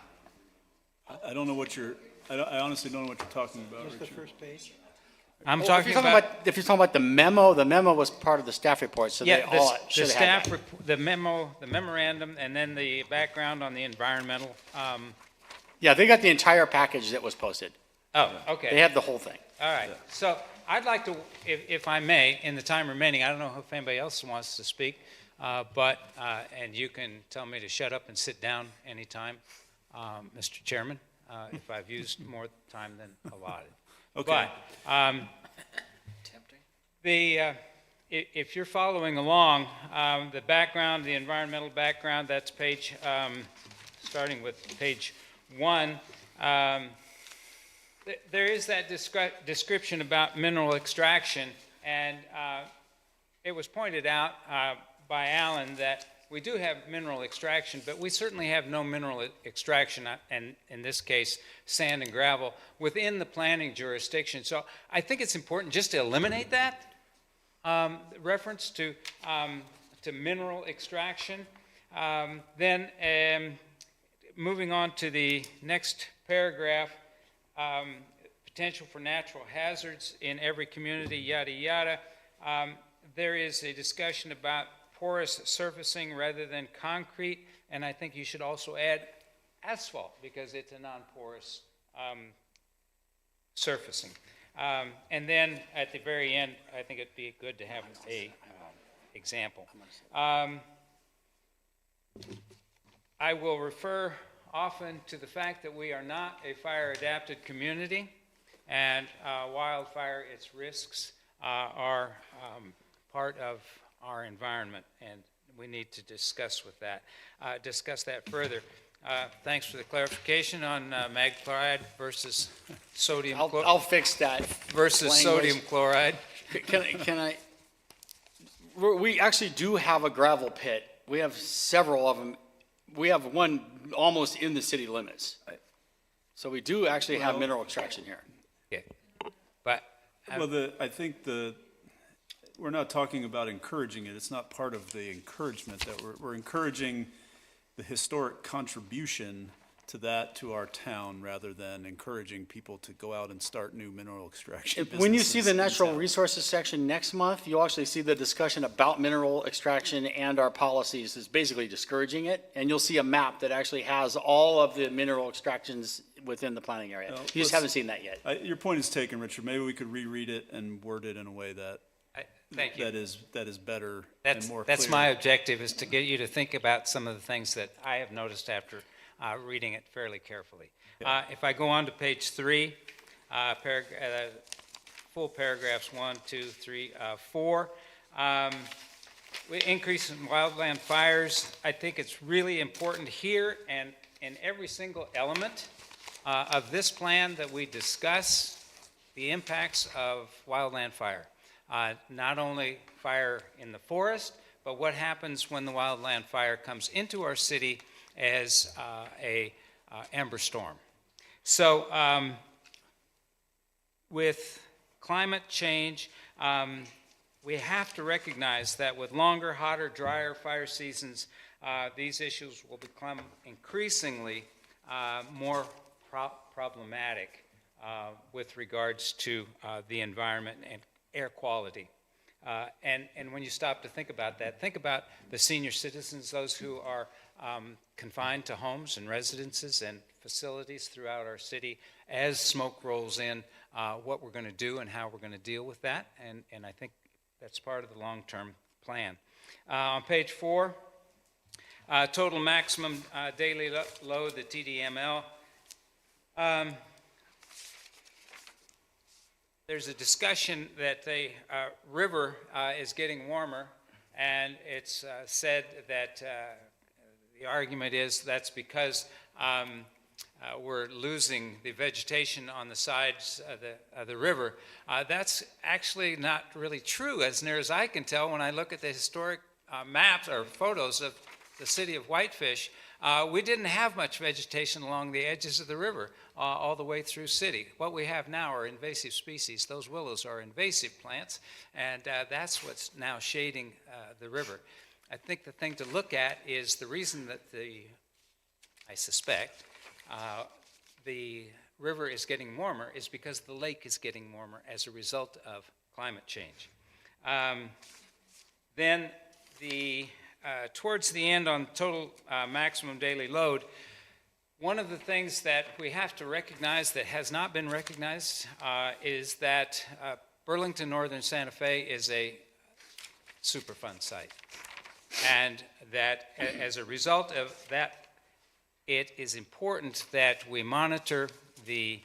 I don't know what you're, I honestly don't know what you're talking about, What's the Richard. first page? I'm Well, talking about. If you're talking about the memo was part of the staff report, so they Yeah, all the should have staff, had that. the memo, the memorandum, and then the background on the environmental, Yeah, they got the entire package that was posted. oh, They okay, had the whole thing. all right. So I'd like to, if I may, in the time remaining, I don't know if anybody else wants to speak, and you can tell me to shut up and sit down anytime, Mr. Chairman, if I've used more time than allotted. Okay. But, if you're following along, the background, the environmental background, that's page, starting with page 1. There is that description about mineral extraction, and it was pointed out by Alan that we do have mineral extraction, but we certainly have no mineral extraction, and in this case, sand and gravel, within the planning jurisdiction. So I think it's important just to eliminate that reference to mineral extraction. Then moving on to the next paragraph, potential for natural hazards in every community, yada, yada. There is a discussion about porous surfacing rather than concrete, and I think you should also add asphalt because it's a non-porous surfacing. And then at the very end, I think it'd be good to have a example. I will refer often to the fact that we are not a fire-adapted community, and wildfire, its risks are part of our environment, and we need to discuss that further. Thanks for the clarification on mag chloride versus sodium I'll fix that. versus language. sodium chloride. Can I, we actually do have a gravel pit. We have several of them. We have one almost in the city limits. So we do actually have mineral extraction here. Okay. But Well, I think we're not talking about encouraging it. It's not part of the encouragement that we're encouraging the historic contribution to our town, rather than encouraging people to go out and start new mineral extraction businesses. When you see the in natural town. resources section next month, you'll actually see the discussion about mineral extraction and our policies is basically discouraging it. And you'll see a map that actually has all of the mineral extractions within the planning area. Well, You just let's- haven't seen that yet. Your point is taken, Richard. Maybe we could reread it and word it in a way that thank you. that is better and more clear. That's my objective, is to get you to think about some of the things that I have noticed after reading it fairly carefully. If I go on to page 3, full paragraphs 1, 2, 3, 4. We increase in wildland fires. I think it's really important here and in every single element of this plan that we discuss the impacts of wildland fire. Not only fire in the forest, but what happens when the wildland fire comes into our city as a amber storm. So with climate change, we have to recognize that with longer, hotter, drier fire seasons, these issues will become increasingly more problematic with regards to the environment and air quality. And when you stop to think about that, think about the senior citizens, those who are confined to homes and residences and facilities throughout our city. As smoke rolls in, what we're going to do and how we're going to deal with that, and I think that's part of the long-term plan. On page 4, total maximum daily load, the TDML. There's a discussion that the river is getting warmer, and it's said that the argument is that's because we're losing the vegetation on the sides of the river. That's actually not really true, as near as I can tell when I look at the historic maps or photos of the city of Whitefish, we didn't have much vegetation along the edges of the river all the way through city. What we have now are invasive species. Those willows are invasive plants, and that's what's now shading the river. I think the thing to look at is the reason that I suspect, the river is getting warmer is because the lake is getting warmer as a result of climate change. Then towards the end on total maximum daily load, one of the things that we have to recognize that has not been recognized is that Burlington Northern Santa Fe is a Superfund site. And that as a result of that, it is important that we monitor the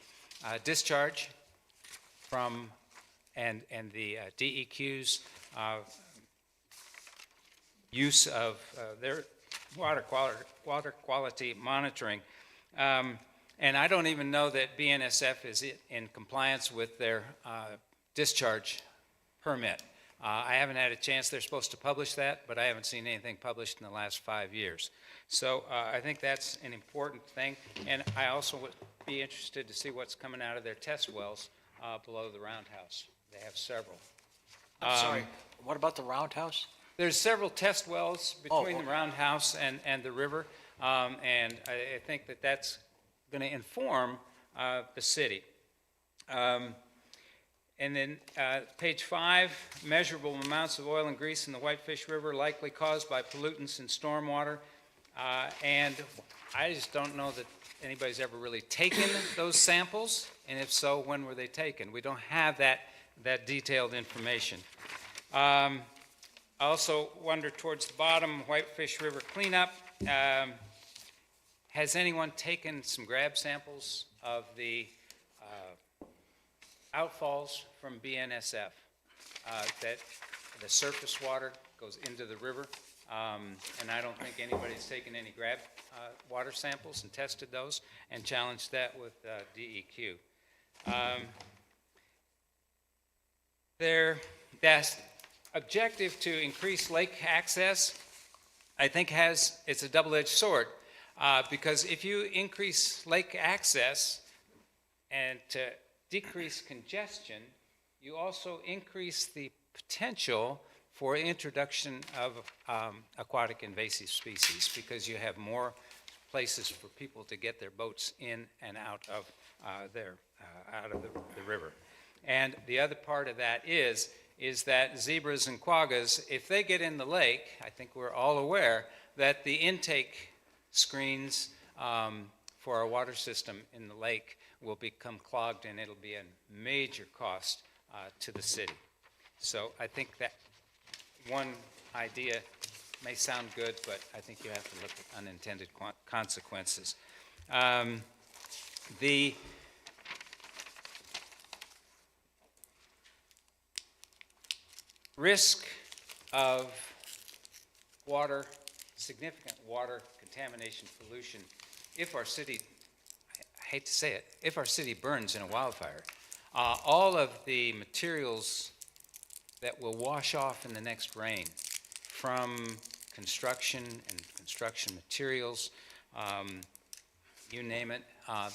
discharge from and the DEQ's use of their water quality monitoring. And I don't even know that BNSF is in compliance with their discharge permit. I haven't had a chance. They're supposed to publish that, but I haven't seen anything published in the last 5 years. So I think that's an important thing. And I also would be interested to see what's coming out of their test wells below the roundhouse. They have several. I'm sorry, what about the roundhouse? There's several test wells between okay. the roundhouse and the river. And I think that that's going to inform the city. And then page 5, measurable amounts of oil and grease in the Whitefish River likely caused by pollutants in stormwater. And I just don't know that anybody's ever really taken those samples, and if so, when were they taken? We don't have that detailed information. I also wonder towards the bottom, Whitefish River cleanup. Has anyone taken some grab samples of the outfalls from BNSF, that the surface water goes into the river, and I don't think anybody's taken any grab water samples and tested those and challenged that with DEQ. That objective to increase lake access, I think it's a double-edged sword, because if you increase lake access and to decrease congestion, you also increase the potential for introduction of aquatic invasive species, because you have more places for people to get their boats in and out of the river. And the other part of that is that zebras and quaggas, if they get in the lake, I think we're all aware that the intake screens for our water system in the lake will become clogged, and it'll be a major cost to the city. So I think that one idea may sound good, but I think you have to look at unintended consequences. The risk of significant water contamination pollution, if our city, I hate to say it, if our city burns in a wildfire, all of the materials that will wash off in the next rain from construction and construction materials, you name it,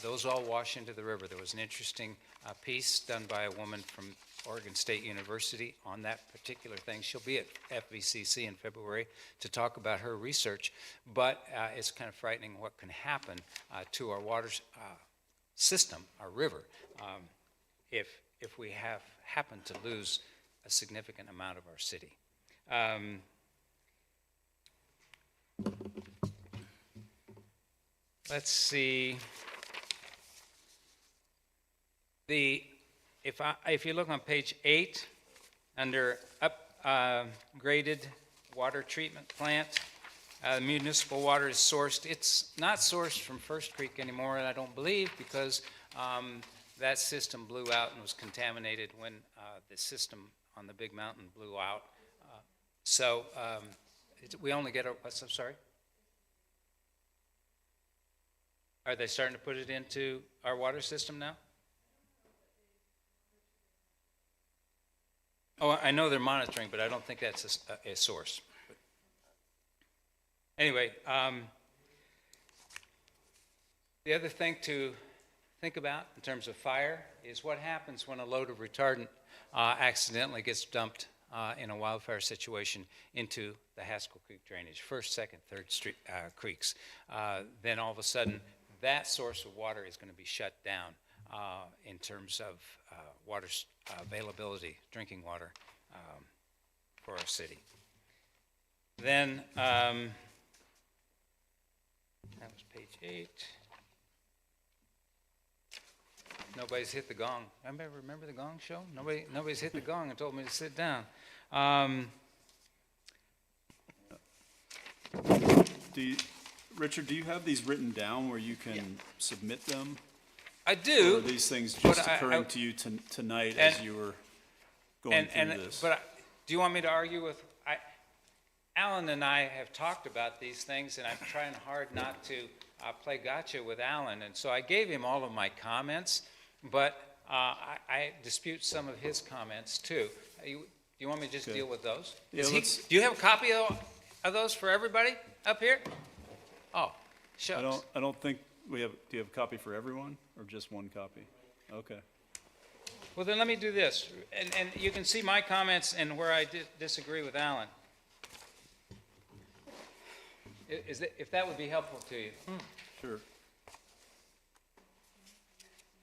those all wash into the river. There was an interesting piece done by a woman from Oregon State University on that particular thing. She'll be at FVCC in February to talk about her research, but it's kind of frightening what can happen to our water system, our river, if we happen to lose a significant amount of our city. Let's see. If you look on page 8, under upgraded water treatment plant, municipal water is sourced. It's not sourced from First Creek anymore, I don't believe, because that system blew out and was contaminated when the system on the big mountain blew out. So we only get I'm sorry? Are they starting to put it into our water system now? Oh, I know they're monitoring, but I don't think that's a source. Anyway, the other thing to think about in terms of fire is what happens when a load of retardant accidentally gets dumped in a wildfire situation into the Haskell Creek drainage, first, second, third street creeks. Then all of a sudden, that source of water is going to be shut down in terms of water availability, drinking water for our city. Then, that was page 8. Nobody's hit the gong. Remember the gong show? Nobody's hit the gong and told me to sit down. Richard, do you have these written down where you can submit them? I Or do. are these things but just I- occurring to you tonight And- as you were going through this? Do you want me to argue with, Alan and I have talked about these things, and I'm trying hard not to play gotcha with Alan, and so I gave him all of my comments, but I dispute some of his comments too. Do you want me to just Okay. deal with those? Yeah, Do you have a copy of those for everybody up here? Oh, shucks. I don't think we have, do you have a copy for everyone, or just one copy? Okay. Well, then let me do this, and you can see my comments and where I disagree with Alan. If that would be helpful to you. Sure.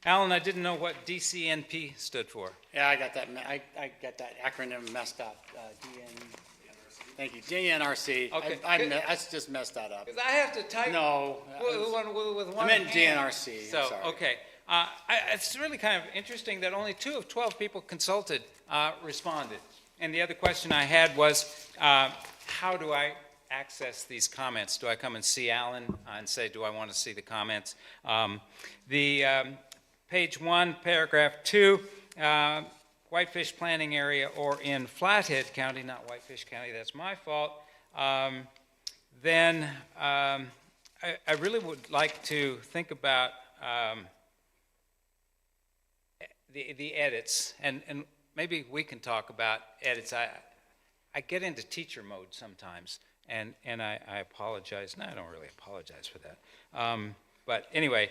Alan, I didn't know what DCNP stood for. Yeah, I got that, I got that acronym messed up, thank you, DNRC. Okay. I just messed that up. Because I have to type No, with one I meant hand. DNRC, I'm So, sorry. okay. It's really kind of interesting that only 2 of 12 people consulted responded. And the other question I had was, how do I access these comments? Do I come and see Alan and say, do I want to see the comments? Page 1, paragraph 2, Whitefish planning area or in Flathead County, not Whitefish County, that's my fault. Then I really would like to think about the edits, and maybe we can talk about edits. I get into teacher mode sometimes, and I apologize. No, I don't really apologize for that. But anyway,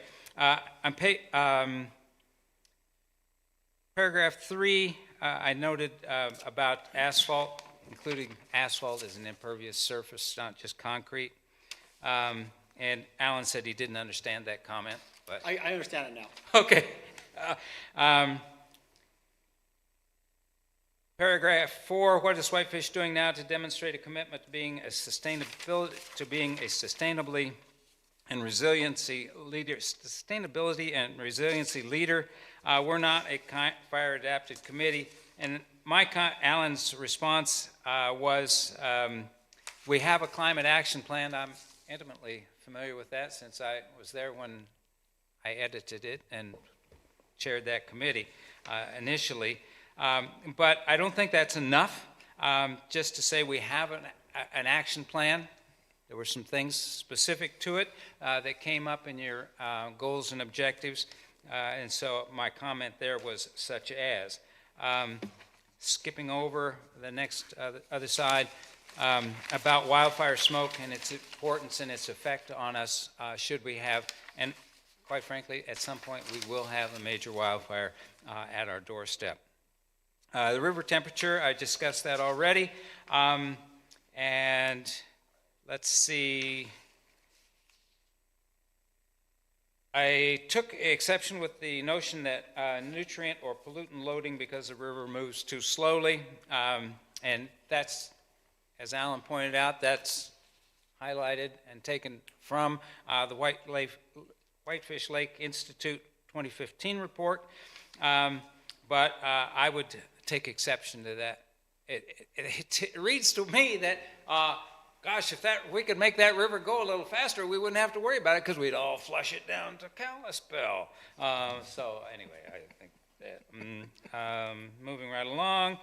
paragraph 3, I noted about asphalt, including asphalt as an impervious surface, not just concrete. And Alan said he didn't understand that comment, but I understand it now. okay. Paragraph 4, what is Whitefish doing now to demonstrate a commitment to being a sustainably and resiliency leader, sustainability and resiliency leader? We're not a fire adapted committee, and Alan's response was, we have a climate action plan. I'm intimately familiar with that since I was there when I edited it and chaired that committee initially. But I don't think that's enough just to say we have an action plan. There were some things specific to it that came up in your goals and objectives. And so my comment there was such as, skipping over the next other side, about wildfire smoke and its importance and its effect on us should we have, and quite frankly, at some point we will have a major wildfire at our doorstep. The river temperature, I discussed that already. And let's see. I took exception with the notion that nutrient or pollutant loading because the river moves too slowly. And that's, as Alan pointed out, that's highlighted and taken from the Whitefish Lake Institute 2015 report. But I would take exception to that. It reads to me that, gosh, if we could make that river go a little faster, we wouldn't have to worry about it because we'd all flush it down to Kalispell. So anyway, I think that. Moving right along.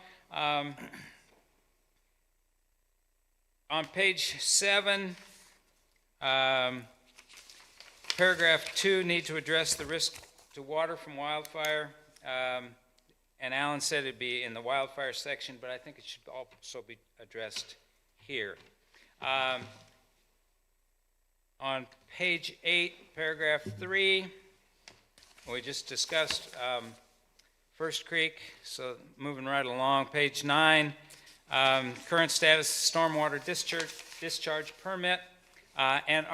On page 7, paragraph 2, need to address the risk to water from wildfire. And Alan said it'd be in the wildfire section, but I think it should also be addressed here. On page 8, paragraph 3, we just discussed First Creek, so moving right along. Page 9, current status stormwater discharge permit, and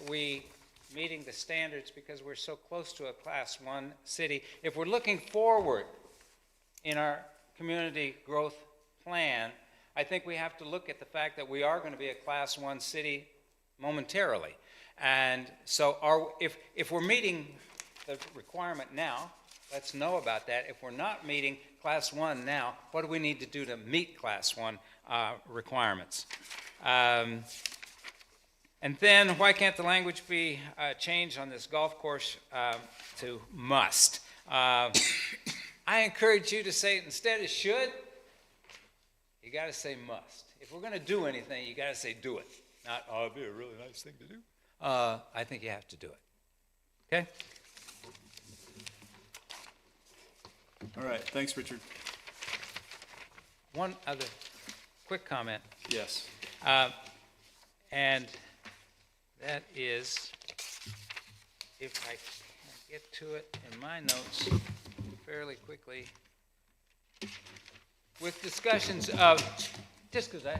we meeting the standards because we're so close to a Class 1 city. If we're looking forward in our community growth plan, I think we have to look at the fact that we are going to be a Class 1 city momentarily. And so if we're meeting the requirement now, let's know about that. If we're not meeting Class 1 now, what do we need to do to meet Class 1 requirements? And then, why can't the language be changed on this golf course to must? I encourage you to say, instead of should, you got to say must. If we're going to do anything, you got to say do it. Not, oh, it'd be a really nice thing to do. I think you have to do it. Okay? All right, thanks, Richard. One other quick comment. Yes. And that is, if I can get to it in my notes fairly quickly, with discussions of, just because I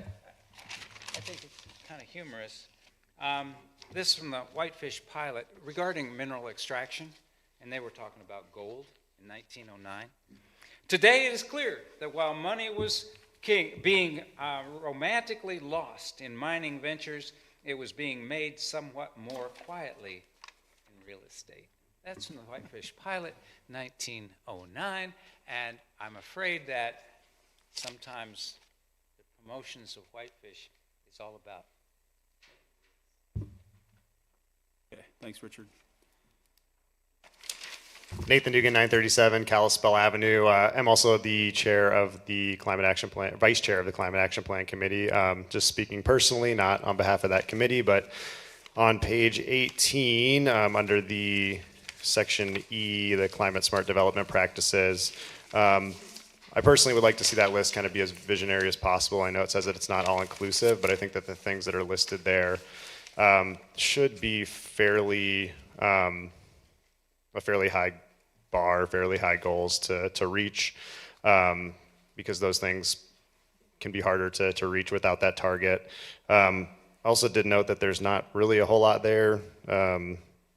think it's kind of humorous, this from the Whitefish pilot regarding mineral extraction, and they were talking about gold in 1909. Today it is clear that while money was being romantically lost in mining ventures, it was being made somewhat more quietly in real estate. That's from the Whitefish pilot, 1909, and I'm afraid that sometimes the promotions of Whitefish is all about. Okay, thanks, Richard. Nathan Dugan, 937 Kalispell Avenue. I'm also the chair of the Climate Action Plan, vice chair of the Climate Action Plan Committee. Just speaking personally, not on behalf of that committee, but on page 18, under the section E, the Climate Smart Development Practices, I personally would like to see that list kind of be as visionary as possible. I know it says that it's not all inclusive, but I think that the things that are listed there should be fairly, a fairly high bar, fairly high goals to reach, because those things can be harder to reach without that target. I also did note that there's not really a whole lot there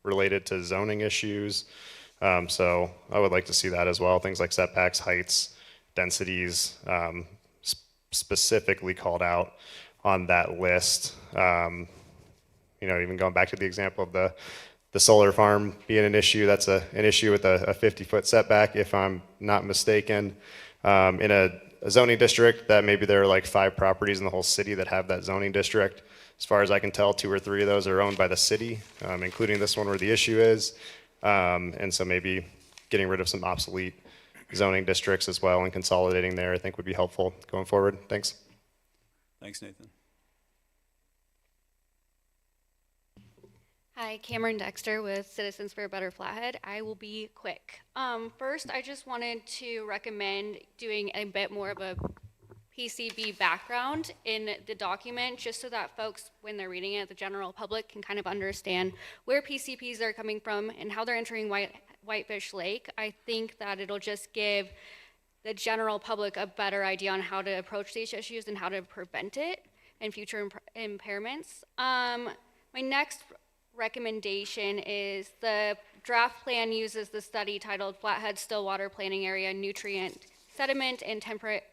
related to zoning issues. So I would like to see that as well. Things like setbacks, heights, densities, specifically called out on that list. You know, even going back to the example of the solar farm being an issue, that's an issue with a 50-foot setback, if I'm not mistaken. In a zoning district that maybe there are like 5 properties in the whole city that have that zoning district. As far as I can tell, 2 or 3 of those are owned by the city, including this one where the issue is. And so maybe getting rid of some obsolete zoning districts as well and consolidating there, I think would be helpful going forward. Thanks. Thanks, Nathan. Hi, Cameron Dexter with Citizens for a Better Flathead. I will be quick. First, I just wanted to recommend doing a bit more of a PCB background in the document, just so that folks, when they're reading it, the general public can kind of understand where PCPs are coming from and how they're entering Whitefish Lake. I think that it'll just give the general public a better idea on how to approach these issues and how to prevent it and future impairments. My next recommendation is the draft plan uses the study titled Flathead Stillwater Planning Area Nutrient Sediment and Temperate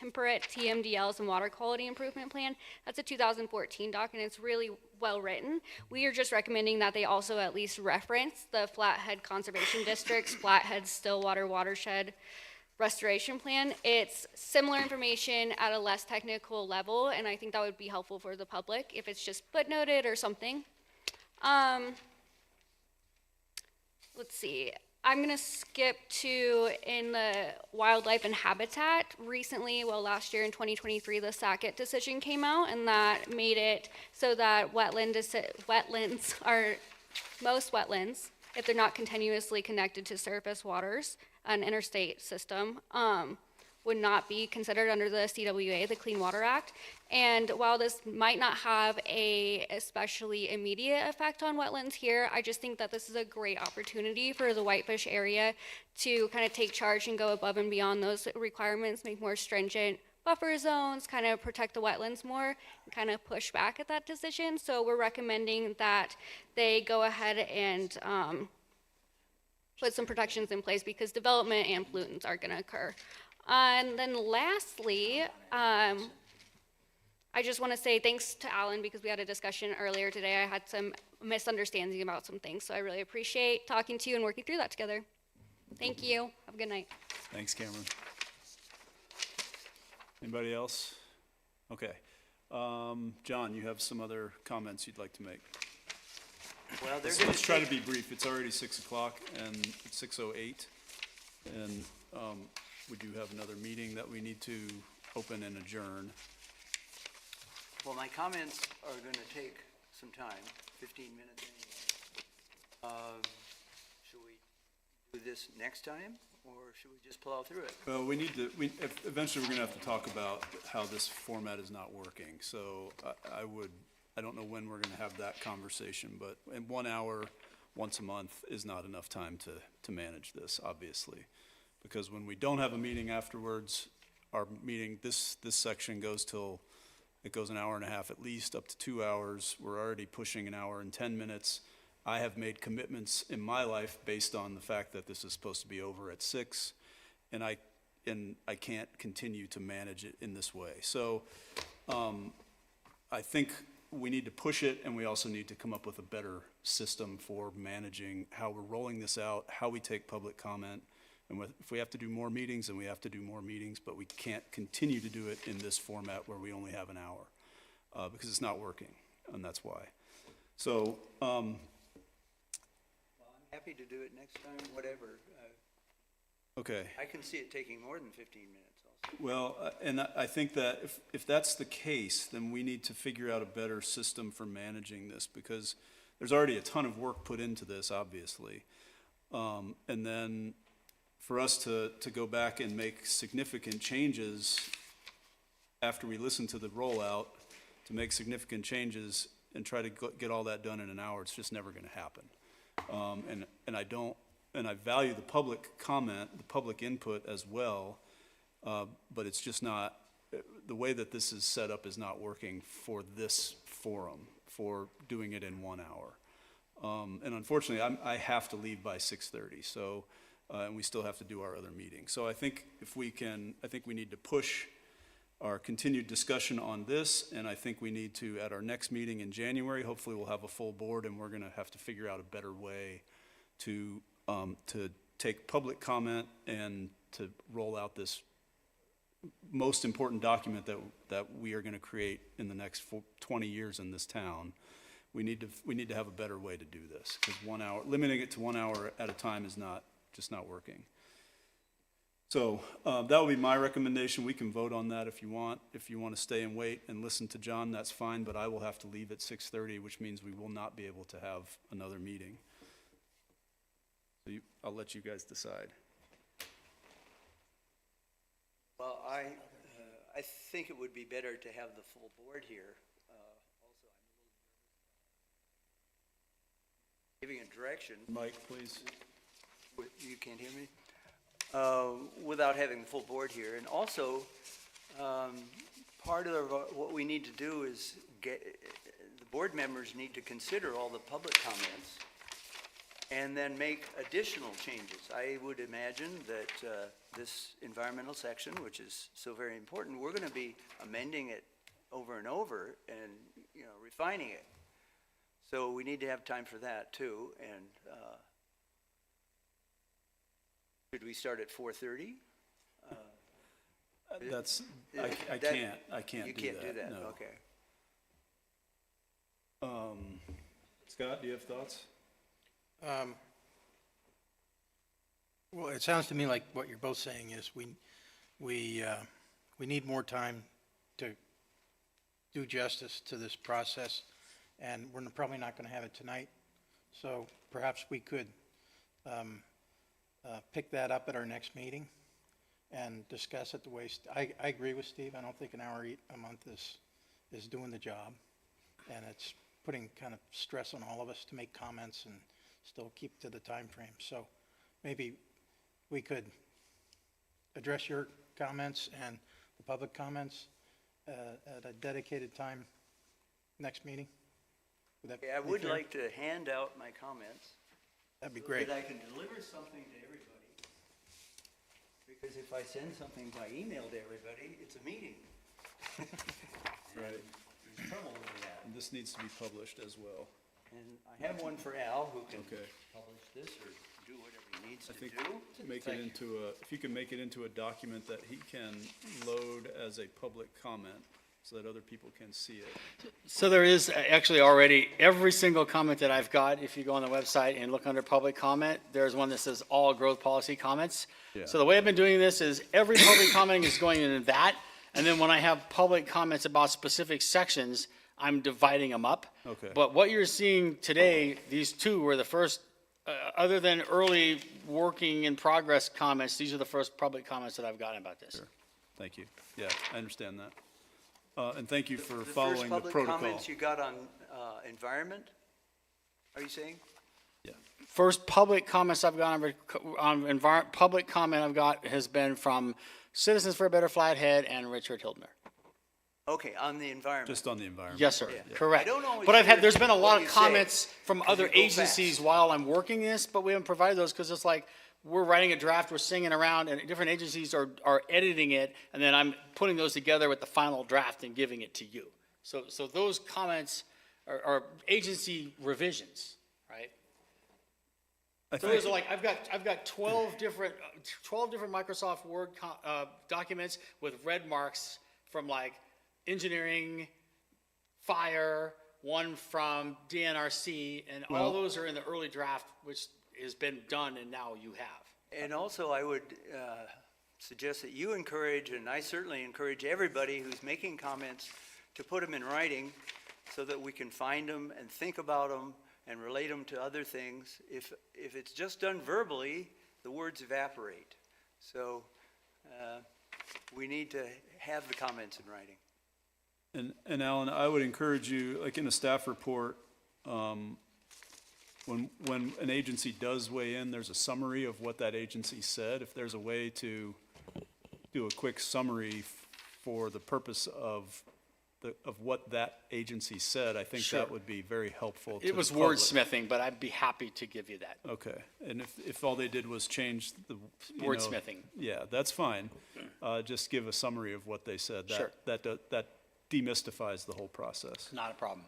TMDLs and Water Quality Improvement Plan. That's a 2014 doc, and it's really well written. We are just recommending that they also at least reference the Flathead Conservation District's Flathead Stillwater Watershed Restoration Plan. It's similar information at a less technical level, and I think that would be helpful for the public if it's just footnoted or something. Let's see. I'm going to skip to in the wildlife and habitat. Recently, well, last year in 2023, the Sackett decision came out, and that made it so that wetlands are most wetlands, if they're not continuously connected to surface waters, an interstate system, would not be considered under the CWA, the Clean Water Act. And while this might not have a especially immediate effect on wetlands here, I just think that this is a great opportunity for the Whitefish area to kind of take charge and go above and beyond those requirements, make more stringent buffer zones, kind of protect the wetlands more, and kind of push back at that decision. So we're recommending that they go ahead and put some protections in place because development and pollutants are going to occur. And then lastly, I just want to say thanks to Alan because we had a discussion earlier today. I had some misunderstanding about some things, so I really appreciate talking to you and working through that together. Thank you. Have a good night. Thanks, Cameron. Anybody else? Okay. John, you have some other comments you'd like to make? Well, they're Let's gonna let's try to take- be brief. It's already 6 o'clock and it's 6:08. And we do have another meeting that we need to open and adjourn. Well, my comments are going to take some time, 15 minutes anyway. Should we do this next time, or should we just plow through it? Well, eventually we're gonna have to talk about how this format is not working. So I don't know when we're gonna have that conversation, but in 1 hour, once a month is not enough time to manage this, obviously. Because when we don't have a meeting afterwards, our meeting, this section goes an hour and a half at least, up to 2 hours. We're already pushing an hour and 10 minutes. I have made commitments in my life based on the fact that this is supposed to be over at 6, and I can't continue to manage it in this way. So I think we need to push it, and we also need to come up with a better system for managing how we're rolling this out, how we take public comment. And if we have to do more meetings, then we have to do more meetings, but we can't continue to do it in this format where we only have an hour, because it's not working, and that's why. So, I'm happy to do it next time, whatever. okay. I can see it taking more than 15 minutes also. Well, and I think that if that's the case, then we need to figure out a better system for managing this, because there's already a ton of work put into this, obviously. And then for us to go back and make significant changes after we listen to the rollout, to make significant changes and try to get all that done in an hour, it's just never gonna happen. And I value the public comment, the public input as well, but it's just not, the way that this is set up is not working for this forum, for doing it in 1 hour. And unfortunately, I have to leave by 6:30, so, and we still have to do our other meeting. So I think we need to push our continued discussion on this, and I think we need to, at our next meeting in January, hopefully we'll have a full board, and we're gonna have to figure out a better way to take public comment and to roll out this most important document that we are gonna create in the next 20 years in this town. We need to have a better way to do this, because 1 hour, limiting it to 1 hour at a time is just not working. So that would be my recommendation. We can vote on that if you want. If you want to stay and wait and listen to John, that's fine, but I will have to leave at 6:30, which means we will not be able to have another meeting. So I'll let you guys decide. Well, I think it would be better to have the full board here. Also, I'm a little nervous about giving a direction. Mike, please. You can't hear me? Without having the full board here. And also, part of what we need to do is the board members need to consider all the public comments and then make additional changes. I would imagine that this environmental section, which is so very important, we're going to be amending it over and over and, refining it. So we need to have time for that too. And should we start at 4:30? That's, I can't You do can't do that, no. okay. Scott, do you have thoughts? Well, it sounds to me like what you're both saying is we need more time to do justice to this process, and we're probably not going to have it tonight. So perhaps we could pick that up at our next meeting and discuss it the way, I agree with Steve. I don't think an hour a month is doing the job. And it's putting kind of stress on all of us to make comments and still keep to the time frame. So maybe we could address your comments and the public comments at a dedicated time next meeting. Would that I be would fair? like to hand out my comments. That'd be great. That I can deliver something to everybody. Because if I send something by email to everybody, it's a meeting. Right. There's trouble with that. And this needs to be published as well. And I have one for Al, who can Okay. publish this or do whatever he needs I to think do. make it into if you can make it into a document that he can load as a public comment so that other people can see it. So there is actually already, every single comment that I've got, if you go on the website and look under public comment, there's one that says all growth policy comments. Yeah. So the way I've been doing this is every public comment is going into that, and then when I have public comments about specific sections, I'm dividing them up. Okay. But what you're seeing today, these two were the first, other than early working in progress comments, these are the first public comments that I've gotten about this. Sure. Thank you. Yeah, I understand that. And thank you for The following the first public protocol. comments you got on environment, are you saying? Yeah. First public comments I've got public comment I've got has been from Citizens for a Better Flathead and Richard Hildner. Okay, on the environment. Just on the environment. Yes, sir, Yeah. correct. I don't always But hear there's been a lot what of you say, comments from 'cause other you go agencies fast. while I'm working this, but we haven't provided those because it's like, we're writing a draft, we're singing around, and different agencies are editing it, and then I'm putting those together with the final draft and giving it to you. So those comments are agency revisions, right? I So think, there's like, I've got 12 different Microsoft Word documents with red marks from like engineering, fire, one from DNRC, and all Well- those are in the early draft, which has been done and now you have. And also, I would suggest that you encourage, and I certainly encourage everybody who's making comments to put them in writing so that we can find them and think about them and relate them to other things. If it's just done verbally, the words evaporate. So we need to have the comments in writing. and Alan, I would encourage you, like in a staff report, when an agency does weigh in, there's a summary of what that agency said. If there's a way to do a quick summary for the purpose of what that agency said, I think Sure. that would be very helpful to It was the public. wordsmithing, but I'd be happy to give you that. Okay, and if all they did was change the, you know, Wordsmithing. yeah, that's fine. Just give a summary of what they said. Sure. That demystifies the whole process. Not a problem.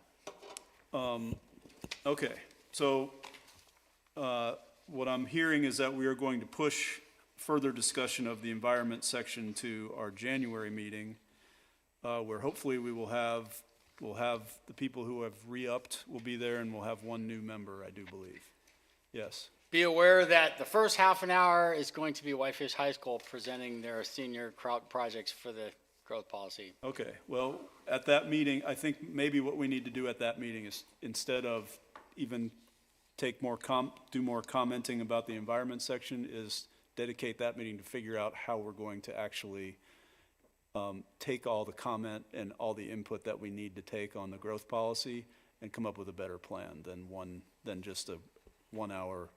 Okay, so what I'm hearing is that we are going to push further discussion of the environment section to our January meeting, where hopefully we'll have the people who have re-upped will be there, and we'll have one new member, I do believe. Yes. Be aware that the first half an hour is going to be Whitefish High School presenting their senior crowd projects for the growth policy. Okay, well, at that meeting, I think maybe what we need to do at that meeting is, instead of even do more commenting about the environment section, is dedicate that meeting to figure out how we're going to actually take all the comment and all the input that we need to take on the growth policy and come up with a better plan than just a 1 hour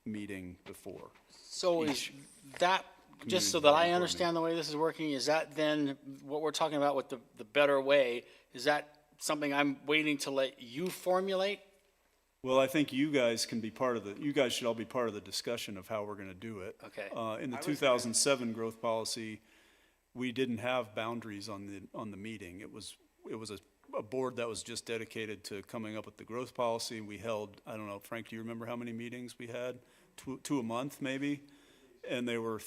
meeting before. So is Each that, just so that I understand the way this is working, is that then what we're talking about with the better way, is that something I'm waiting to let you formulate? Well, I think you guys can be you guys should all be part of the discussion of how we're gonna do it. Okay. In the 2007 growth policy, we didn't have boundaries on the meeting. It was a board that was just dedicated to coming up with the growth policy. We held, I don't know, Frank, do you remember how many meetings we had? Two a month, maybe? And they were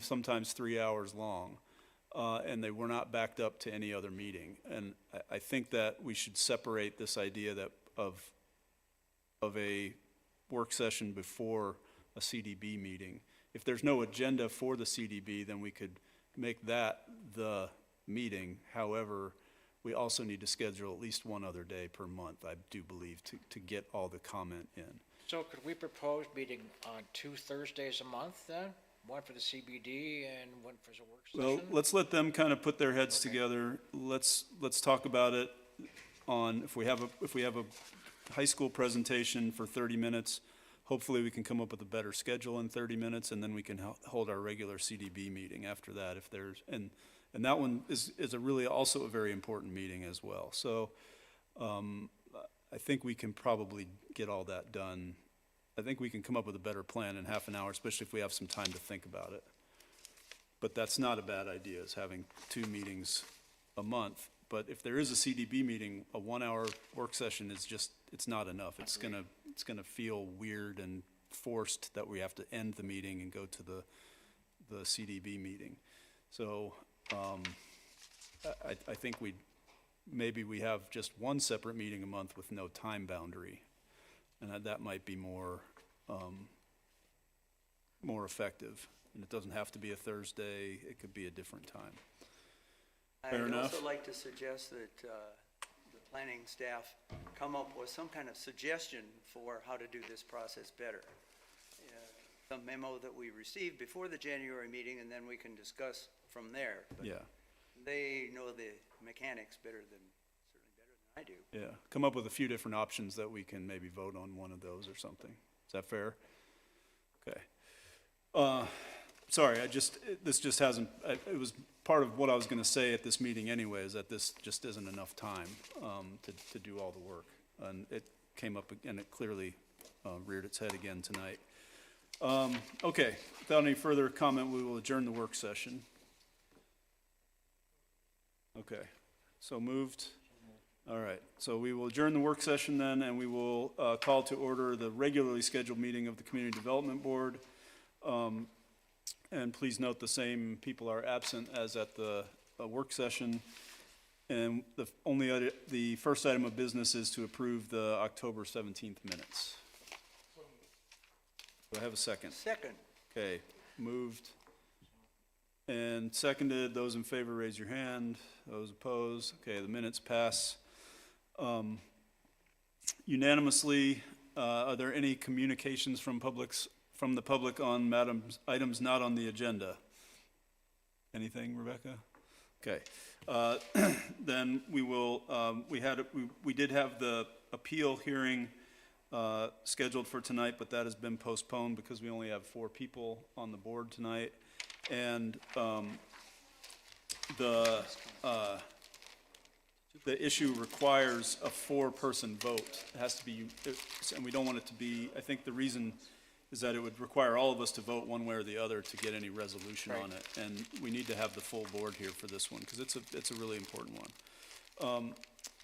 sometimes 3 hours long. And they were not backed up to any other meeting. And I think that we should separate this idea of a work session before a CDB meeting. If there's no agenda for the CDB, then we could make that the meeting. However, we also need to schedule at least one other day per month, I do believe, to get all the comment in. So could we propose meeting on 2 Thursdays a month then? one for the CBD and one for the work Well, session? let's let them kind of put their heads together. Let's talk about it on, if we have a high school presentation for 30 minutes, hopefully we can come up with a better schedule in 30 minutes, and then we can hold our regular CDB meeting after that if there's, and that one is a really also a very important meeting as well. So, I think we can probably get all that done. I think we can come up with a better plan in half an hour, especially if we have some time to think about it. But that's not a bad idea, is having 2 meetings a month. But if there is a CDB meeting, a 1-hour work session is just, it's not enough. It's gonna feel weird and forced that we have to end the meeting and go to the CDB meeting. So, I think maybe we have just one separate meeting a month with no time boundary. And that might be more effective. And it doesn't have to be a Thursday, it could be a different time. Fair I'd enough. also like to suggest that the planning staff come up with some kind of suggestion for how to do this process better. Some memo that we received before the January meeting, and then we can discuss from there. But Yeah, they know the mechanics certainly better than I do. yeah. Come up with a few different options that we can maybe vote on one of those or something. Is that fair? Okay. Sorry, this just hasn't, it was part of what I was gonna say at this meeting anyway, is that this just isn't enough time, to do all the work. And it came up, and it clearly, reared its head again tonight. Okay, without any further comment, we will adjourn the work session. Okay, so moved. All right, so we will adjourn the work session then, and we will, call to order the regularly scheduled meeting of the Community Development Board. And please note the same people are absent as at the work session. And the first item of business is to approve the October 17th minutes. Do I have a second? Second. Okay, moved and seconded. Those in favor, raise your hand. Those opposed? Okay, the minutes pass unanimously. Are there any communications from the public on items not on the agenda? Anything, Rebecca? Okay. Then we will, we did have the appeal hearing scheduled for tonight, but that has been postponed because we only have 4 people on the board tonight. And the issue requires a 4-person vote. It has to be, and we don't want it to be, I think the reason is that it would require all of us to vote one way or the other to get any resolution on it. And we need to have the full board here for this one, because it's a really important one.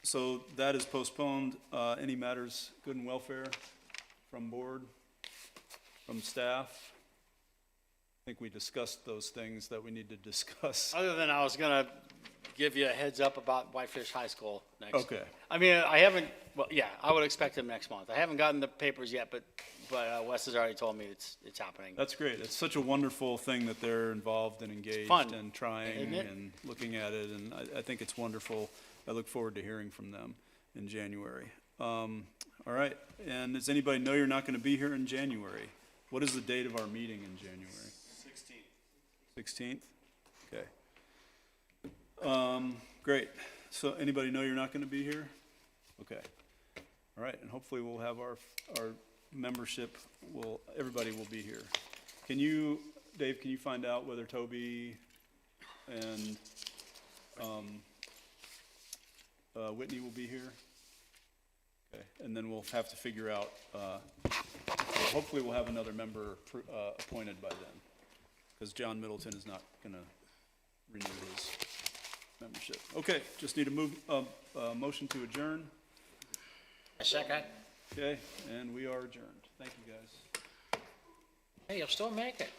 So that is postponed. Any matters, good and welfare from board, from staff? I think we discussed those things that we need to discuss. Other than I was gonna give you a heads up about Whitefish High School next. Okay. I mean, I haven't, well, yeah, I would expect them next month. I haven't gotten the papers yet, but Wes has already told me it's happening. That's great. It's such a wonderful thing that they're involved and engaged fun, and trying isn't it? and looking at it, and I think it's wonderful. I look forward to hearing from them in January. All right, and does anybody know you're not going to be here in January? What is the date of our meeting in January? 16th? Okay. Great. So anybody know you're not going to be here? Okay. All right, and hopefully we'll have our membership, everybody will be here. Dave, can you find out whether Toby and Whitney will be here? Okay, and then we'll have to figure out, hopefully we'll have another member appointed by then, because John Middleton is not going to renew his membership. Okay, just need a motion to adjourn. A second. Okay, and we are adjourned. Thank you, guys. Hey, you'll still make it.